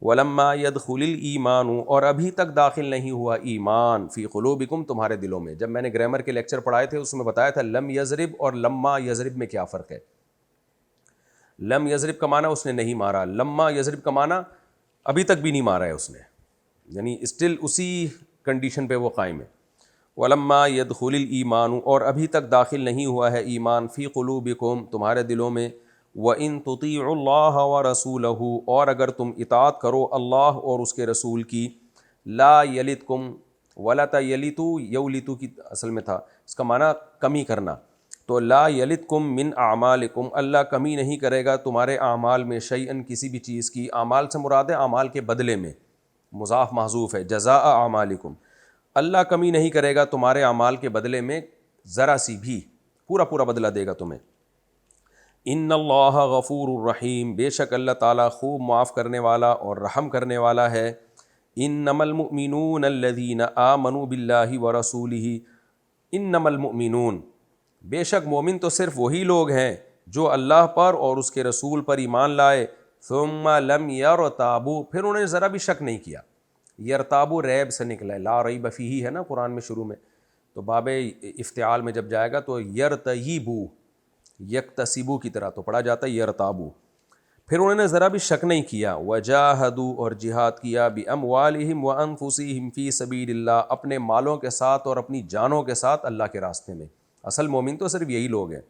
ولما يدخل الایمان، اور ابھی تک داخل نہیں ہوا ایمان، فی قلوبکم، تمہارے دلوں میں۔ جب میں نے گرامر کے لیکچر پڑھائے تھے اس میں بتایا تھا لم یضرب اور لما یضرب میں کیا فرق ہے۔ لم یضرب کا معنی اس نے نہیں مارا، لما یضرب کا معنی ابھی تک بھی نہیں مارا ہے اس نے، یعنی اسٹل اسی کنڈیشن پہ وہ قائم ہے۔ ولما يدخل الایمان، اور ابھی تک داخل نہیں ہوا ہے ایمان، فی قلوبکم، تمہارے دلوں میں، وَإِن تُطِيعُوا اللَّهَ وَرَسُولَهُ، اور اگر تم اطاعت کرو اللہ اور اس کے رسول کی، لا یلتکم، ولت یلتو، یولتو کی اصل میں تھا، اس کا معنی کمی کرنا، تو لا یلتکم من اعمالکم، اللہ کمی نہیں کرے گا تمہارے اعمال میں، شیئن، کسی بھی چیز کی، اعمال سے مراد ہے اعمال کے بدلے میں، مضاف محذوف ہے، جزاء اعمالکم، اللہ کمی نہیں کرے گا تمہارے اعمال کے بدلے میں ذرا سی بھی، پورا پورا بدلہ دے گا تمہیں۔ ان اللہ غفور الرحیم، بے شک اللہ تعالیٰ خوب معاف کرنے والا اور رحم کرنے والا ہے۔ انما المؤمنون الذین آمنوا باللہ ورسولہ، انما المؤمنون، بے شک مومن تو صرف وہی لوگ ہیں جو اللہ پر اور اس کے رسول پر ایمان لائے، ثم لم یرتابوا، پھر انہوں نے ذرا بھی شک نہیں کیا، یرتابوا ریب سے نکلا ہے، لا ریب فیہ ہے نا قرآن میں شروع میں، تو باب افتعال میں جب جائے گا تو یرتیبوا، یکتسبو کی طرح تو پڑھا جاتا ہے یرتابو، پھر انہوں نے ذرا بھی شک نہیں کیا، وجاہدوا، اور جہاد کیا، باموالہم وانفسہم فی سبیل اللہ، اپنے مالوں کے ساتھ اور اپنی جانوں کے ساتھ اللہ کے راستے میں۔ اصل مومن تو صرف یہی لوگ ہیں۔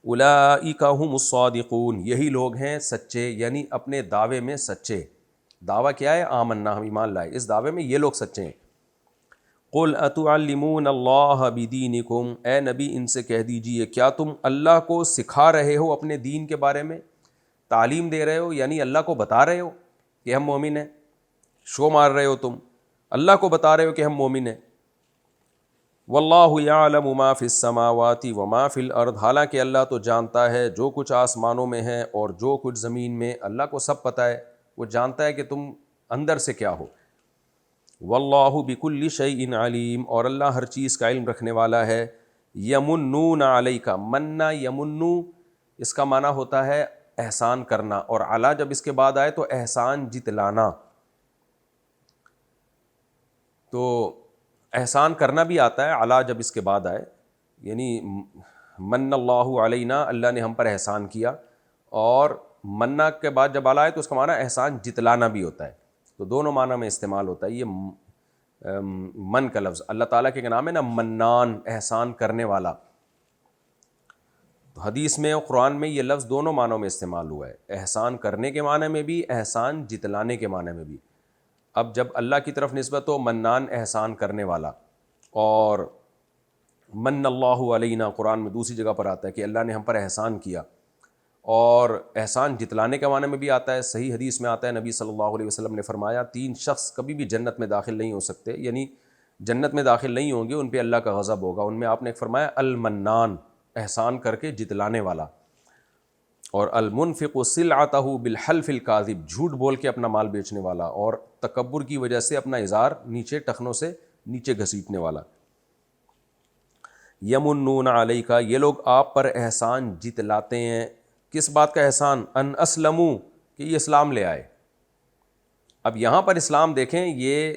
اولئک ھم الصادقون، یہی لوگ ہیں سچے، یعنی اپنے دعوے میں سچے۔ دعویٰ کیا ہے؟ آمنا، ہم ایمان لائے، اس دعوے میں یہ لوگ سچے ہیں۔ قل اتعلمون اللہ بدینکم، اے نبی ان سے کہہ دیجئے کیا تم اللہ کو سکھا رہے ہو اپنے دین کے بارے میں، تعلیم دے رہے ہو، یعنی اللہ کو بتا رہے ہو کہ ہم مومن ہیں، شو مار رہے ہو تم، اللہ کو بتا رہے ہو کہ ہم مومن ہیں۔ واللہ یعلم ما فی السماوات وما فی الارض، حالانکہ اللہ تو جانتا ہے جو کچھ آسمانوں میں ہے اور جو کچھ زمین میں، اللہ کو سب پتہ ہے، وہ جانتا ہے کہ تم اندر سے کیا ہو۔ واللہ بکل شیء علیم، اور اللہ ہر چیز کا علم رکھنے والا ہے۔ یمنون علیک، منا یمنو، اس کا معنی ہوتا ہے احسان کرنا، اور علی جب اس کے بعد آئے تو احسان جتلانا، تو احسان کرنا بھی آتا ہے علی جب اس کے بعد آئے، یعنی من اللہ علینا، اللہ نے ہم پر احسان کیا، اور منا کے بعد جب علی آئے تو اس کا معنی احسان جتلانا بھی ہوتا ہے، تو دونوں معنی میں استعمال ہوتا ہے۔ یہ من کا لفظ اللہ تعالیٰ کے نام ہے نا، منان، احسان کرنے والا، تو حدیث میں اور قرآن میں یہ لفظ دونوں معنوں میں استعمال ہوا ہے، احسان کرنے کے معنی میں بھی، احسان جتلانے کے معنی میں بھی۔ اب جب اللہ کی طرف نسبت ہو، منان احسان کرنے والا، اور من اللہ علینا قرآن میں دوسری جگہ پر آتا ہے کہ اللہ نے ہم پر احسان کیا، اور احسان جتلانے کے معنی میں بھی آتا ہے۔ صحیح حدیث میں آتا ہے، نبی صلی اللہ علیہ وسلم نے فرمایا 3 شخص کبھی بھی جنت میں داخل نہیں ہو سکتے، یعنی جنت میں داخل نہیں ہوں گے، ان پہ اللہ کا غضب ہوگا۔ ان میں آپ نے ایک فرمایا المنان، احسان کر کے جتلانے والا، اور المنفق سلعتہ بالحلف الکاذب، جھوٹ بول کے اپنا مال بیچنے والا، اور تکبر کی وجہ سے اپنا ازار نیچے ٹخنوں سے نیچے گھسیٹنے والا۔ یمنون علیک، یہ لوگ آپ پر احسان جتلاتے ہیں، کس بات کا احسان؟ ان اسلموا، کہ یہ اسلام لے آئے۔ اب یہاں پر اسلام دیکھیں، یہ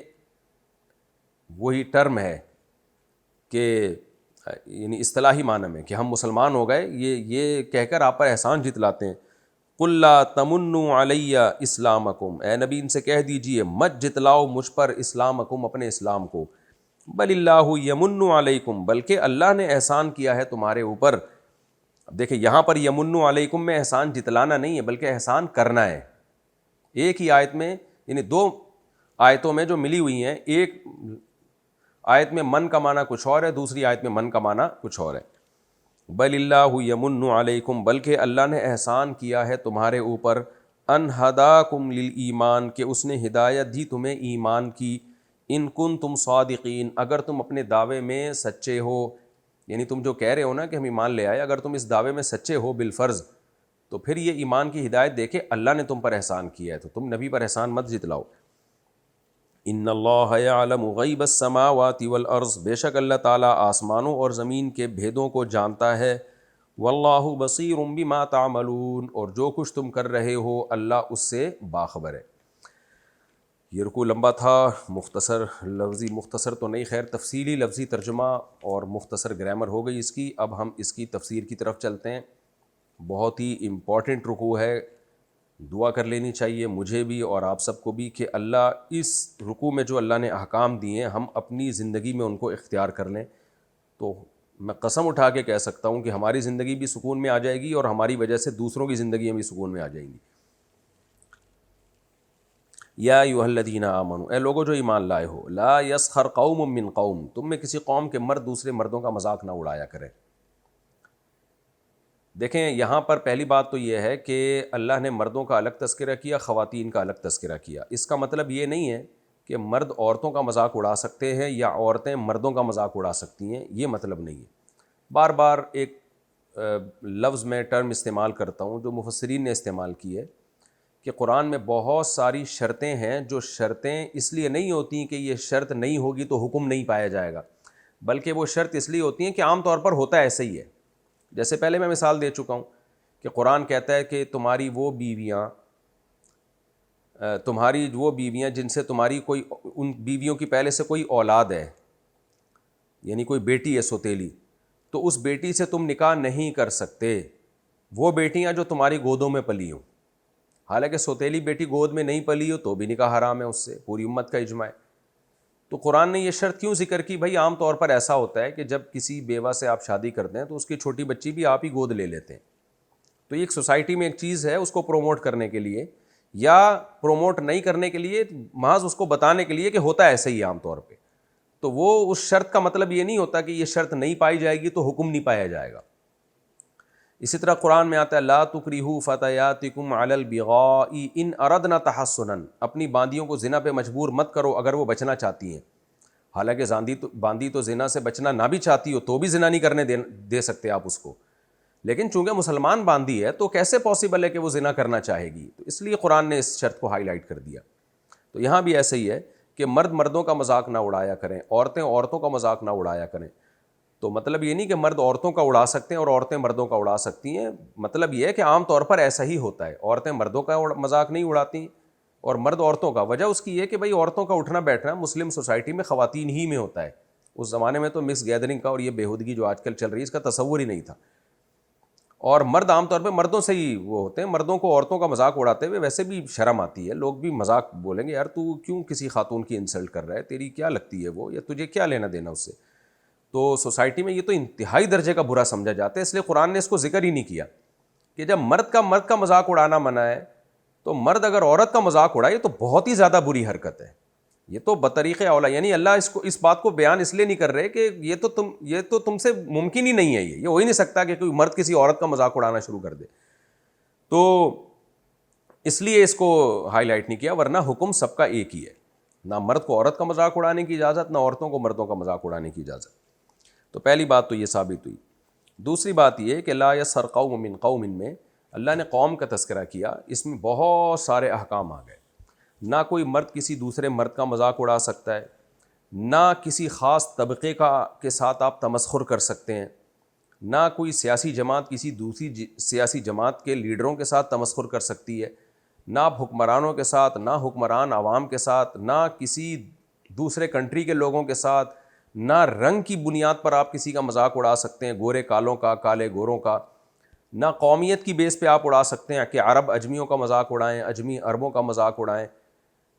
وہی ٹرم ہے کہ یعنی اصطلاحی معنی میں کہ ہم مسلمان ہو گئے، یہ کہہ کر آپ پر احسان جتلاتے ہیں۔ قل لا تمنوا علی اسلامکم، اے نبی ان سے کہہ دیجئے مت جتلاؤ مجھ پر اسلامکم، اپنے اسلام کو، بل اللہ یمن علیکم، بلکہ اللہ نے احسان کیا ہے تمہارے اوپر۔ اب دیکھیں یہاں پر یمن علیکم میں احسان جتلانا نہیں ہے بلکہ احسان کرنا ہے۔ ایک ہی آیت میں، یعنی 2 آیتوں میں جو ملی ہوئی ہیں، ایک آیت میں من کا معنی کچھ اور ہے، دوسری آیت میں من کا معنی کچھ اور ہے۔ بل اللہ یمن علیکم، بلکہ اللہ نے احسان کیا ہے تمہارے اوپر، ان ہداکم للایمان، کہ اس نے ہدایت دی تمہیں ایمان کی، ان کنتم صادقین، اگر تم اپنے دعوے میں سچے ہو، یعنی تم جو کہہ رہے ہو نا کہ ہم ایمان لے آئے، اگر تم اس دعوے میں سچے ہو بالفرض، تو پھر یہ ایمان کی ہدایت دے کے اللہ نے تم پر احسان کیا ہے تو تم نبی پر احسان مت جتلاؤ. ان اللہ یعلم غیب السماوات والارض، بے شک اللہ تعالیٰ آسمانوں اور زمین کے بھیدوں کو جانتا ہے. واللہ بصیر بما تعملون، اور جو کچھ تم کر رہے ہو اللہ اس سے باخبر ہے. یہ رکوع لمبا تھا، مختصر لفظی، مختصر تو نہیں، خیر تفصیلی لفظی ترجمہ اور مختصر گرامر ہو گئی اس کی. اب ہم اس کی تفسیر کی طرف چلتے ہیں. بہت ہی امپورٹنٹ رکوع ہے، دعا کر لینی چاہیے مجھے بھی اور آپ سب کو بھی کہ اللہ اس رکوع میں جو اللہ نے احکام دیے ہیں ہم اپنی زندگی میں ان کو اختیار کر لیں. تو میں قسم اٹھا کے کہہ سکتا ہوں کہ ہماری زندگی بھی سکون میں آ جائے گی اور ہماری وجہ سے دوسروں کی زندگیاں بھی سکون میں آ جائیں گی. یا ایھا الذین آمنوا، اے لوگو جو ایمان لائے ہو، لا یسخر قوم من قوم، تم میں کسی قوم کے مرد دوسرے مردوں کا مذاق نہ اڑایا کریں. دیکھیں یہاں پر پہلی بات تو یہ ہے کہ اللہ نے مردوں کا الگ تذکرہ کیا، خواتین کا الگ تذکرہ کیا. اس کا مطلب یہ نہیں ہے کہ مرد عورتوں کا مذاق اڑا سکتے ہیں یا عورتیں مردوں کا مذاق اڑا سکتی ہیں، یہ مطلب نہیں ہے. بار بار ایک لفظ میں ٹرم استعمال کرتا ہوں جو مفسرین نے استعمال کی ہے کہ قرآن میں بہت ساری شرطیں ہیں جو شرطیں اس لیے نہیں ہوتی کہ یہ شرط نہیں ہوگی تو حکم نہیں پایا جائے گا، بلکہ وہ شرط اس لیے ہوتی ہیں کہ عام طور پر ہوتا ایسے ہی ہے. جیسے پہلے میں مثال دے چکا ہوں کہ قرآن کہتا ہے کہ تمہاری وہ بیویاں جن سے تمہاری کوئی، ان بیویوں کی پہلے سے کوئی اولاد ہے، یعنی کوئی بیٹی ہے سوتیلی، تو اس بیٹی سے تم نکاح نہیں کر سکتے. وہ بیٹیاں جو تمہاری گودوں میں پلی ہوں، حالانکہ سوتیلی بیٹی گود میں نہیں پلی ہو تو بھی نکاح حرام ہے اس سے، پوری امت کا اجماع ہے. تو قرآن نے یہ شرط کیوں ذکر کی؟ بھائی عام طور پر ایسا ہوتا ہے کہ جب کسی بیوہ سے آپ شادی کرتے ہیں تو اس کی چھوٹی بچی بھی آپ ہی گود لے لیتے ہیں. تو یہ ایک سوسائٹی میں ایک چیز ہے، اس کو پروموٹ کرنے کے لیے یا پروموٹ نہیں کرنے کے لیے، محض اس کو بتانے کے لیے کہ ہوتا ایسے ہی عام طور پہ. تو وہ اس شرط کا مطلب یہ نہیں ہوتا کہ یہ شرط نہیں پائی جائے گی تو حکم نہیں پایا جائے گا. اسی طرح قرآن میں آتا ہے لا تکرہوا فتیاتکم علی البغاء ان اردنا تحصنا، اپنی باندیوں کو زنا پہ مجبور مت کرو اگر وہ بچنا چاہتی ہیں. حالانکہ باندی تو زنا سے بچنا نہ بھی چاہتی ہو تو بھی زنا نہیں کرنے دے سکتے آپ اس کو، لیکن چونکہ مسلمان باندی ہے تو کیسے پاسبل ہے کہ وہ زنا کرنا چاہے گی، تو اس لیے قرآن نے اس شرط کو ہائی لائٹ کر دیا. تو یہاں بھی ایسے ہی ہے کہ مرد مردوں کا مذاق نہ اڑایا کریں، عورتیں عورتوں کا مذاق نہ اڑایا کریں. تو مطلب یہ نہیں کہ مرد عورتوں کا اڑا سکتے ہیں اور عورتیں مردوں کا اڑا سکتی ہیں، مطلب یہ ہے کہ عام طور پر ایسا ہی ہوتا ہے، عورتیں مردوں کا مذاق نہیں اڑاتی اور مرد عورتوں کا. وجہ اس کی یہ کہ بھائی عورتوں کا اٹھنا بیٹھنا مسلم سوسائٹی میں خواتین ہی میں ہوتا ہے. اس زمانے میں تو مکس گیدرنگ کا اور یہ بےہودگی جو آج کل چل رہی ہے اس کا تصور ہی نہیں تھا. اور مرد عام طور پہ مردوں سے ہی وہ ہوتے ہیں، مردوں کو عورتوں کا مذاق اڑاتے ہوئے ویسے بھی شرم آتی ہے، لوگ بھی مذاق بولیں گے یار تو کیوں کسی خاتون کی انسلٹ کر رہا ہے، تیری کیا لگتی ہے وہ، یا تجھے کیا لینا دینا اس سے. تو سوسائٹی میں یہ تو انتہائی درجے کا برا سمجھا جاتا ہے، اس لیے قرآن نے اس کو ذکر ہی نہیں کیا کہ جب مرد کا مذاق اڑانا منع ہے تو مرد اگر عورت کا مذاق اڑائے تو بہت ہی زیادہ بری حرکت ہے. یہ تو بطریق اولا، یعنی اللہ اس بات کو بیان اس لیے نہیں کر رہے کہ یہ تو تم سے ممکن ہی نہیں ہے، یہ ہو ہی نہیں سکتا کہ کوئی مرد کسی عورت کا مذاق اڑانا شروع کر دے. تو اس لیے اس کو ہائی لائٹ نہیں کیا، ورنہ حکم سب کا ایک ہی ہے، نہ مرد کو عورت کا مذاق اڑانے کی اجازت، نہ عورتوں کو مردوں کا مذاق اڑانے کی اجازت. تو پہلی بات تو یہ ثابت ہوئی. دوسری بات یہ کہ لا یسخر قوم من قوم میں اللہ نے قوم کا تذکرہ کیا، اس میں بہت سارے احکام آ گئے. نہ کوئی مرد کسی دوسرے مرد کا مذاق اڑا سکتا ہے، نہ کسی خاص طبقے کے ساتھ آپ تمسخر کر سکتے ہیں، نہ کوئی سیاسی جماعت کسی دوسری سیاسی جماعت کے لیڈروں کے ساتھ تمسخر کر سکتی ہے، نہ آپ حکمرانوں کے ساتھ، نہ حکمران عوام کے ساتھ، نہ کسی دوسرے کنٹری کے لوگوں کے ساتھ، نہ رنگ کی بنیاد پر آپ کسی کا مذاق اڑا سکتے ہیں، گورے کالوں کا، کالے گوروں کا، نہ قومیت کی بیس پہ آپ اڑا سکتے ہیں کہ عرب اجمیوں کا مذاق اڑائیں، اجمی عربوں کا مذاق اڑائیں،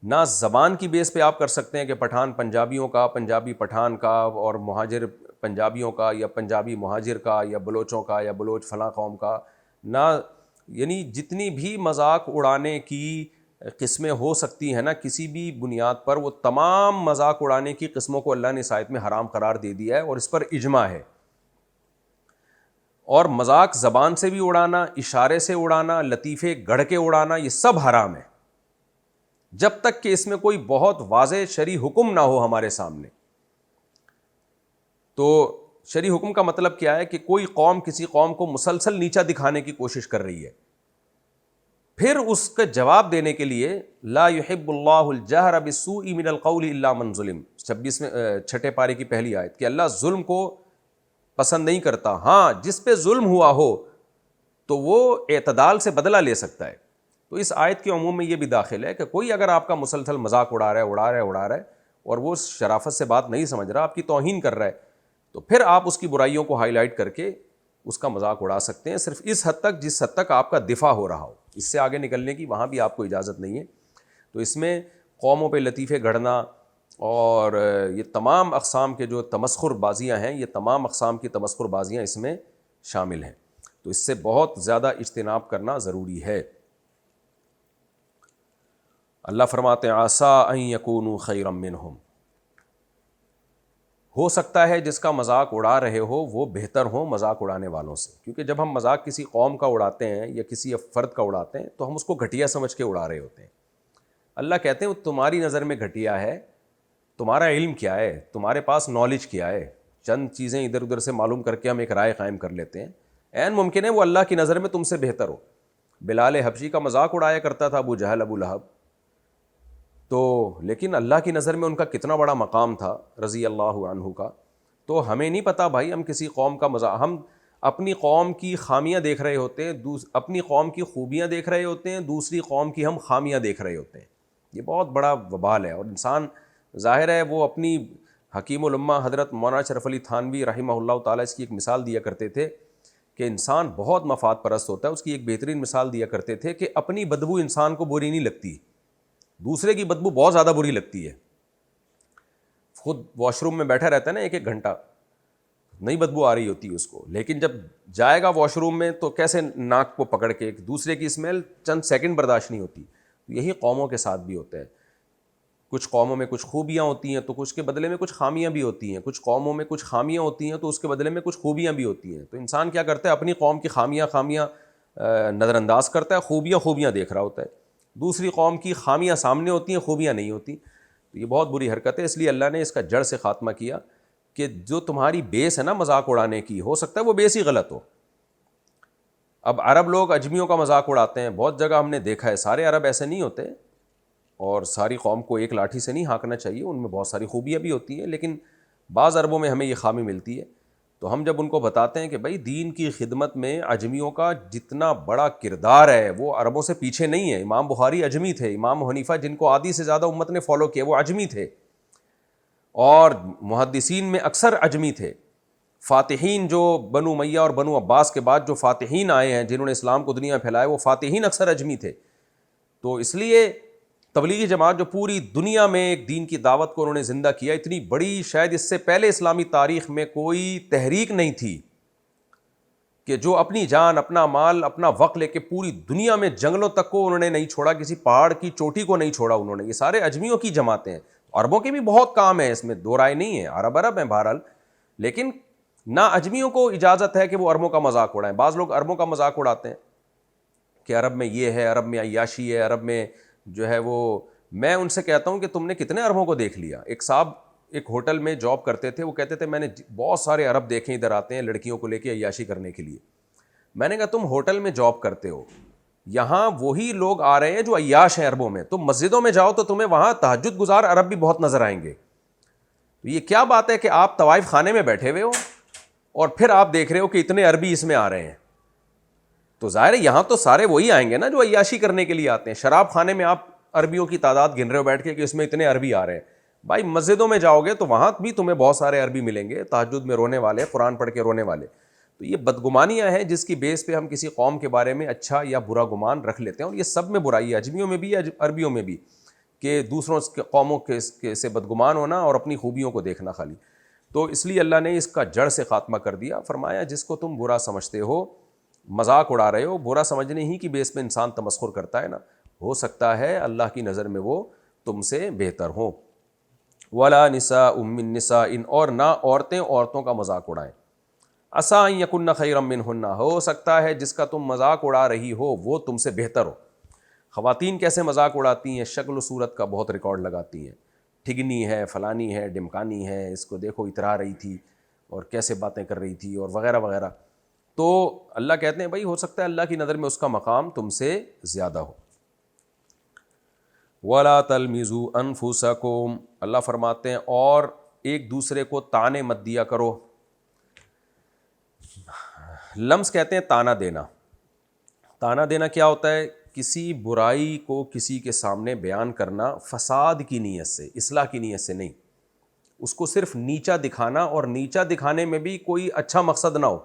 نہ زبان کی بیس پہ آپ کر سکتے ہیں کہ پٹھان پنجابیوں کا، پنجابی پٹھان کا، اور مہاجر پنجابیوں کا، یا پنجابی مہاجر کا، یا بلوچوں کا، یا بلوچ فلاں قوم کا. نہ یعنی جتنی بھی مذاق اڑانے کی قسمیں ہو سکتی ہیں نا کسی بھی بنیاد پر، وہ تمام مذاق اڑانے کی قسموں کو اللہ نے اس آیت میں حرام قرار دے دیا ہے اور اس پر اجماع ہے. اور مذاق زبان سے بھی اڑانا، اشارے سے اڑانا، لطیفے گڑھ کے اڑانا، یہ سب حرام ہے جب تک کہ اس میں کوئی بہت واضح شرعی حکم نہ ہو ہمارے سامنے. تو شرعی حکم کا مطلب کیا ہے کہ کوئی قوم کسی قوم کو مسلسل نیچا دکھانے کی کوشش کر رہی ہے پھر اس کا جواب دینے کے لیے لا يحب اللہ الجہر بالسوء من القول الا من ظلم، 26 میں 6 پارے کی پہلی آیت، کہ اللہ ظلم کو پسند نہیں کرتا، ہاں جس پہ ظلم ہوا ہو تو وہ اعتدال سے بدلہ لے سکتا ہے۔ تو اس آیت کے عموم میں یہ بھی داخل ہے کہ کوئی اگر آپ کا مسلسل مذاق اڑا رہا ہے اور وہ شرافت سے بات نہیں سمجھ رہا، آپ کی توہین کر رہا ہے، تو پھر آپ اس کی برائیوں کو ہائی لائٹ کر کے اس کا مذاق اڑا سکتے ہیں، صرف اس حد تک جس حد تک آپ کا دفاع ہو رہا ہو، اس سے آگے نکلنے کی وہاں بھی آپ کو اجازت نہیں ہے۔ تو اس میں قوموں پہ لطیفے گھڑنا اور یہ تمام اقسام کے جو تمسخر بازیاں ہیں، یہ تمام اقسام کی تمسخر بازیاں اس میں شامل ہیں، تو اس سے بہت زیادہ اجتناب کرنا ضروری ہے۔ اللہ فرماتے ہیں عسیٰ ان یکونوا خیرا منہم، ہو سکتا ہے جس کا مذاق اڑا رہے ہو وہ بہتر ہو مذاق اڑانے والوں سے، کیونکہ جب ہم مذاق کسی قوم کا اڑاتے ہیں یا کسی فرد کا اڑاتے ہیں تو ہم اس کو گھٹیا سمجھ کے اڑا رہے ہوتے ہیں۔ اللہ کہتے ہیں وہ تمہاری نظر میں گھٹیا ہے، تمہارا علم کیا ہے، تمہارے پاس نالج کیا ہے، چند چیزیں ادھر ادھر سے معلوم کر کے ہم ایک رائے قائم کر لیتے ہیں، عین ممکن ہے وہ اللہ کی نظر میں تم سے بہتر ہو۔ بلال حبشی کا مذاق اڑایا کرتا تھا ابو جہل ابو لہب، تو لیکن اللہ کی نظر میں ان کا کتنا بڑا مقام تھا رضی اللہ عنہ کا۔ تو ہمیں نہیں پتہ بھائی، ہم کسی قوم کا ہم اپنی قوم کی خامیاں دیکھ رہے ہوتے ہیں، اپنی قوم کی خوبیاں دیکھ رہے ہوتے ہیں، دوسری قوم کی ہم خامیاں دیکھ رہے ہوتے ہیں۔ یہ بہت بڑا وبال ہے، اور انسان ظاہر ہے وہ اپنی حکیم الامہ حضرت مولانا اشرف علی تھانوی رحمہ اللہ تعالیٰ اس کی ایک مثال دیا کرتے تھے کہ انسان بہت مفاد پرست ہوتا ہے۔ اس کی ایک بہترین مثال دیا کرتے تھے کہ اپنی بدبو انسان کو بری نہیں لگتی، دوسرے کی بدبو بہت زیادہ بری لگتی ہے۔ خود واش روم میں بیٹھا رہتا ہے نا ایک ایک گھنٹہ، نئی بدبو آ رہی ہوتی ہے اس کو، لیکن جب جائے گا واش روم میں تو کیسے ناک کو پکڑ کے دوسرے کی اسمیل چند سیکنڈ برداشت نہیں ہوتی۔ یہی قوموں کے ساتھ بھی ہوتا ہے، کچھ قوموں میں کچھ خوبیاں ہوتی ہیں تو اس کے بدلے میں کچھ خامیاں بھی ہوتی ہیں، کچھ قوموں میں کچھ خامیاں ہوتی ہیں تو اس کے بدلے میں کچھ خوبیاں بھی ہوتی ہیں۔ تو انسان کیا کرتا ہے، اپنی قوم کی خامیاں نظر انداز کرتا ہے، خوبیاں دیکھ رہا ہوتا ہے، دوسری قوم کی خامیاں سامنے ہوتی ہیں، خوبیاں نہیں ہوتی۔ تو یہ بہت بری حرکت ہے، اس لیے اللہ نے اس کا جڑ سے خاتمہ کیا کہ جو تمہاری بیس ہے نا مذاق اڑانے کی، ہو سکتا ہے وہ بیس ہی غلط ہو۔ اب عرب لوگ اجمیوں کا مذاق اڑاتے ہیں، بہت جگہ ہم نے دیکھا ہے، سارے عرب ایسے نہیں ہوتے، اور ساری قوم کو ایک لاٹھی سے نہیں ہانکنا چاہیے، ان میں بہت ساری خوبیاں بھی ہوتی ہیں، لیکن بعض عربوں میں ہمیں یہ خامی ملتی ہے۔ تو ہم جب ان کو بتاتے ہیں کہ بھائی دین کی خدمت میں اجمیوں کا جتنا بڑا کردار ہے وہ عربوں سے پیچھے نہیں ہے۔ امام بخاری اجمی تھے، امام حنیفہ جن کو آدھی سے زیادہ امت نے فالو کیا وہ اجمی تھے، اور محدثین میں اکثر اجمی تھے۔ فاتحین جو بنو امیہ اور بنو عباس کے بعد جو فاتحین آئے ہیں جنہوں نے اسلام کو دنیا میں پھیلایا، وہ فاتحین اکثر اجمی تھے۔ تو اس لیے تبلیغی جماعت جو پوری دنیا میں ایک دین کی دعوت کو انہوں نے زندہ کیا، اتنی بڑی، شاید اس سے پہلے اسلامی تاریخ میں کوئی تحریک نہیں تھی کہ جو اپنی جان، اپنا مال، اپنا وقت لے کے پوری دنیا میں جنگلوں تک کو انہوں نے نہیں چھوڑا، کسی پہاڑ کی چوٹی کو نہیں چھوڑا انہوں نے۔ یہ سارے اجمیوں کی جماعتیں ہیں۔ عربوں کے بھی بہت کام ہے، اس میں دو رائے نہیں ہے، عرب ہیں بہرحال، لیکن نہ اجمیوں کو اجازت ہے کہ وہ عربوں کا مذاق اڑائیں۔ بعض لوگ عربوں کا مذاق اڑاتے ہیں کہ عرب میں یہ ہے، عرب میں عیاشی ہے، عرب میں جو ہے وہ، میں ان سے کہتا ہوں کہ تم نے کتنے عربوں کو دیکھ لیا۔ ایک صاحب ایک ہوٹل میں جاب کرتے تھے، وہ کہتے تھے میں نے بہت سارے عرب دیکھے ادھر آتے ہیں لڑکیوں کو لے کے عیاشی کرنے کے لیے۔ میں نے کہا تم ہوٹل میں جاب کرتے ہو، یہاں وہی لوگ آ رہے ہیں جو عیاش ہیں عربوں میں، تم مسجدوں میں جاؤ تو تمہیں وہاں تہجد گزار عرب بھی بہت نظر آئیں گے۔ تو یہ کیا بات ہے کہ آپ طوائف خانے میں بیٹھے ہوئے ہو اور پھر آپ دیکھ رہے ہو کہ اتنے عربی اس میں آ رہے ہیں؟ تو ظاہر ہے یہاں تو سارے وہی آئیں گے نا جو عیاشی کرنے کے لیے آتے ہیں۔ شراب خانے میں آپ عربیوں کی تعداد گن رہے ہو بیٹھ کے کہ اس میں اتنے عربی آ رہے ہیں، بھائی مسجدوں میں جاؤ گے تو وہاں بھی تمہیں بہت سارے عربی ملیں گے، تہجد میں رونے والے، قرآن پڑھ کے رونے والے۔ تو یہ بدگمانیاں ہیں جس کی بیس پہ ہم کسی قوم کے بارے میں اچھا یا برا گمان رکھ لیتے ہیں، اور یہ سب میں برائی ہے، اجمیوں میں بھی عربیوں میں بھی، کہ دوسروں قوموں کے سے بدگمان ہونا اور اپنی خوبیوں کو دیکھنا خالی۔ تو اس لیے اللہ نے اس کا جڑ سے خاتمہ کر دیا، فرمایا جس کو تم برا سمجھتے ہو، مذاق اڑا رہے ہو، برا سمجھنے ہی کی بیس پہ انسان تمسخر کرتا ہے نا، ہو سکتا ہے اللہ کی نظر میں وہ تم سے بہتر ہوں۔ وَلَا نِسَاءٌ مِّن نِّسَاءٍ، اور نہ عورتیں عورتوں کا مذاق اڑائیں۔ عَسَىٰ أَن يَكُنَّ خَيْرًا مِّنْهُنَّ، ہو سکتا ہے جس کا تم مذاق اڑا رہی ہو وہ تم سے بہتر ہو۔ خواتین کیسے مذاق اڑاتی ہیں، شکل و صورت کا بہت ریکارڈ لگاتی ہیں، ٹھگنی ہے، فلانی ہے، ڈمکانی ہے، اس کو دیکھو اترا رہی تھی اور کیسے باتیں کر رہی تھی اور وغیرہ وغیرہ۔ تو اللہ کہتے ہیں بھائی ہو سکتا ہے اللہ کی نظر میں اس کا مقام تم سے زیادہ ہو. وَلَا تَلْمِزُوا أَنفُسَكُمْ، اللہ فرماتے ہیں اور ایک دوسرے کو تانے مت دیا کرو. لمز کہتے ہیں تانا دینا. تانا دینا کیا ہوتا ہے؟ کسی برائی کو کسی کے سامنے بیان کرنا فساد کی نیت سے، اصلاح کی نیت سے نہیں، اس کو صرف نیچا دکھانا، اور نیچا دکھانے میں بھی کوئی اچھا مقصد نہ ہو.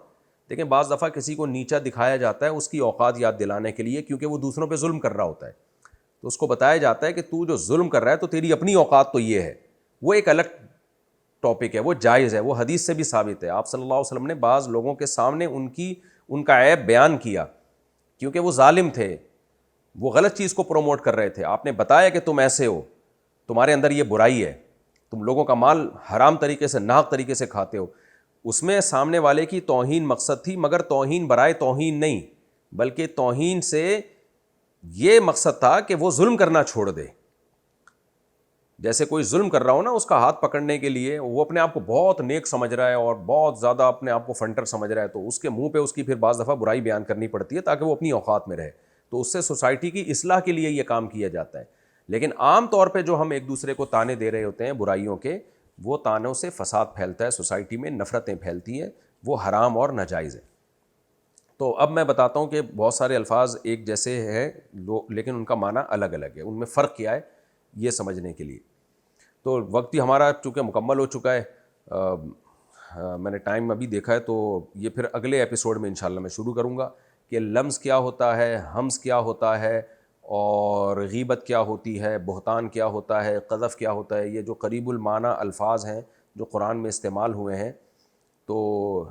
دیکھیں بعض دفعہ کسی کو نیچا دکھایا جاتا ہے اس کی اوقات یاد دلانے کے لیے، کیونکہ وہ دوسروں پہ ظلم کر رہا ہوتا ہے، تو اس کو بتایا جاتا ہے کہ تو جو ظلم کر رہا ہے تو تیری اپنی اوقات تو یہ ہے. وہ ایک الگ ٹاپک ہے، وہ جائز ہے، وہ حدیث سے بھی ثابت ہے. آپ صلی اللہ علیہ وسلم نے بعض لوگوں کے سامنے ان کا عیب بیان کیا، کیونکہ وہ ظالم تھے، وہ غلط چیز کو پروموٹ کر رہے تھے. آپ نے بتایا کہ تم ایسے ہو، تمہارے اندر یہ برائی ہے، تم لوگوں کا مال حرام طریقے سے، ناحق طریقے سے کھاتے ہو. اس میں سامنے والے کی توہین مقصد تھی، مگر توہین برائے توہین نہیں، بلکہ توہین سے یہ مقصد تھا کہ وہ ظلم کرنا چھوڑ دے. جیسے کوئی ظلم کر رہا ہو نا، اس کا ہاتھ پکڑنے کے لیے وہ اپنے آپ کو بہت نیک سمجھ رہا ہے اور بہت زیادہ اپنے آپ کو فنٹر سمجھ رہا ہے، تو اس کے منہ پہ اس کی پھر بعض دفعہ برائی بیان کرنی پڑتی ہے تاکہ وہ اپنی اوقات میں رہے. تو اس سے سوسائٹی کی اصلاح کے لیے یہ کام کیا جاتا ہے. لیکن عام طور پہ جو ہم ایک دوسرے کو تانے دے رہے ہوتے ہیں برائیوں کے، وہ تانوں سے فساد پھیلتا ہے، سوسائٹی میں نفرتیں پھیلتی ہیں، وہ حرام اور ناجائز ہیں. تو اب میں بتاتا ہوں کہ بہت سارے الفاظ ایک جیسے ہیں لیکن ان کا معنی الگ الگ ہے. ان میں فرق کیا ہے یہ سمجھنے کے لیے. تو وقت ہی ہمارا چونکہ مکمل ہو چکا ہے، میں نے ٹائم ابھی دیکھا ہے، تو یہ پھر اگلے ایپیسوڈ میں انشاءاللہ میں شروع کروں گا کہ لمز کیا ہوتا ہے، ہمز کیا ہوتا ہے، اور غیبت کیا ہوتی ہے، بہتان کیا ہوتا ہے، قذف کیا ہوتا ہے. یہ جو قریب المعنی الفاظ ہیں جو قرآن میں استعمال ہوئے ہیں، تو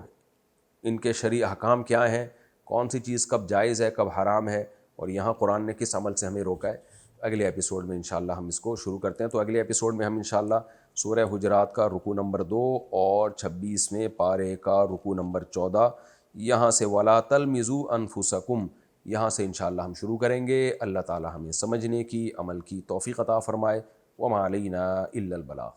ان کے شرعی احکام کیا ہیں، کون سی چیز کب جائز ہے، کب حرام ہے، اور یہاں قرآن نے کس عمل سے ہمیں روکا ہے. اگلے ایپیسوڈ میں انشاءاللہ ہم اس کو شروع کرتے ہیں. تو اگلے ایپیسوڈ میں ہم انشاءاللہ سورہ حجرات کا رکوع نمبر 2 اور 26ویں پارے کا رکوع نمبر 14 یہاں سے وَلَا تَلْمِزُوا أَنفُسَكُمْ یہاں سے انشاءاللہ ہم شروع کریں گے. اللہ تعالی ہمیں سمجھنے کی، عمل کی توفیق عطا فرمائے. وَمَا عَلَيْنَا إِلَّا الْبَلَاغُ.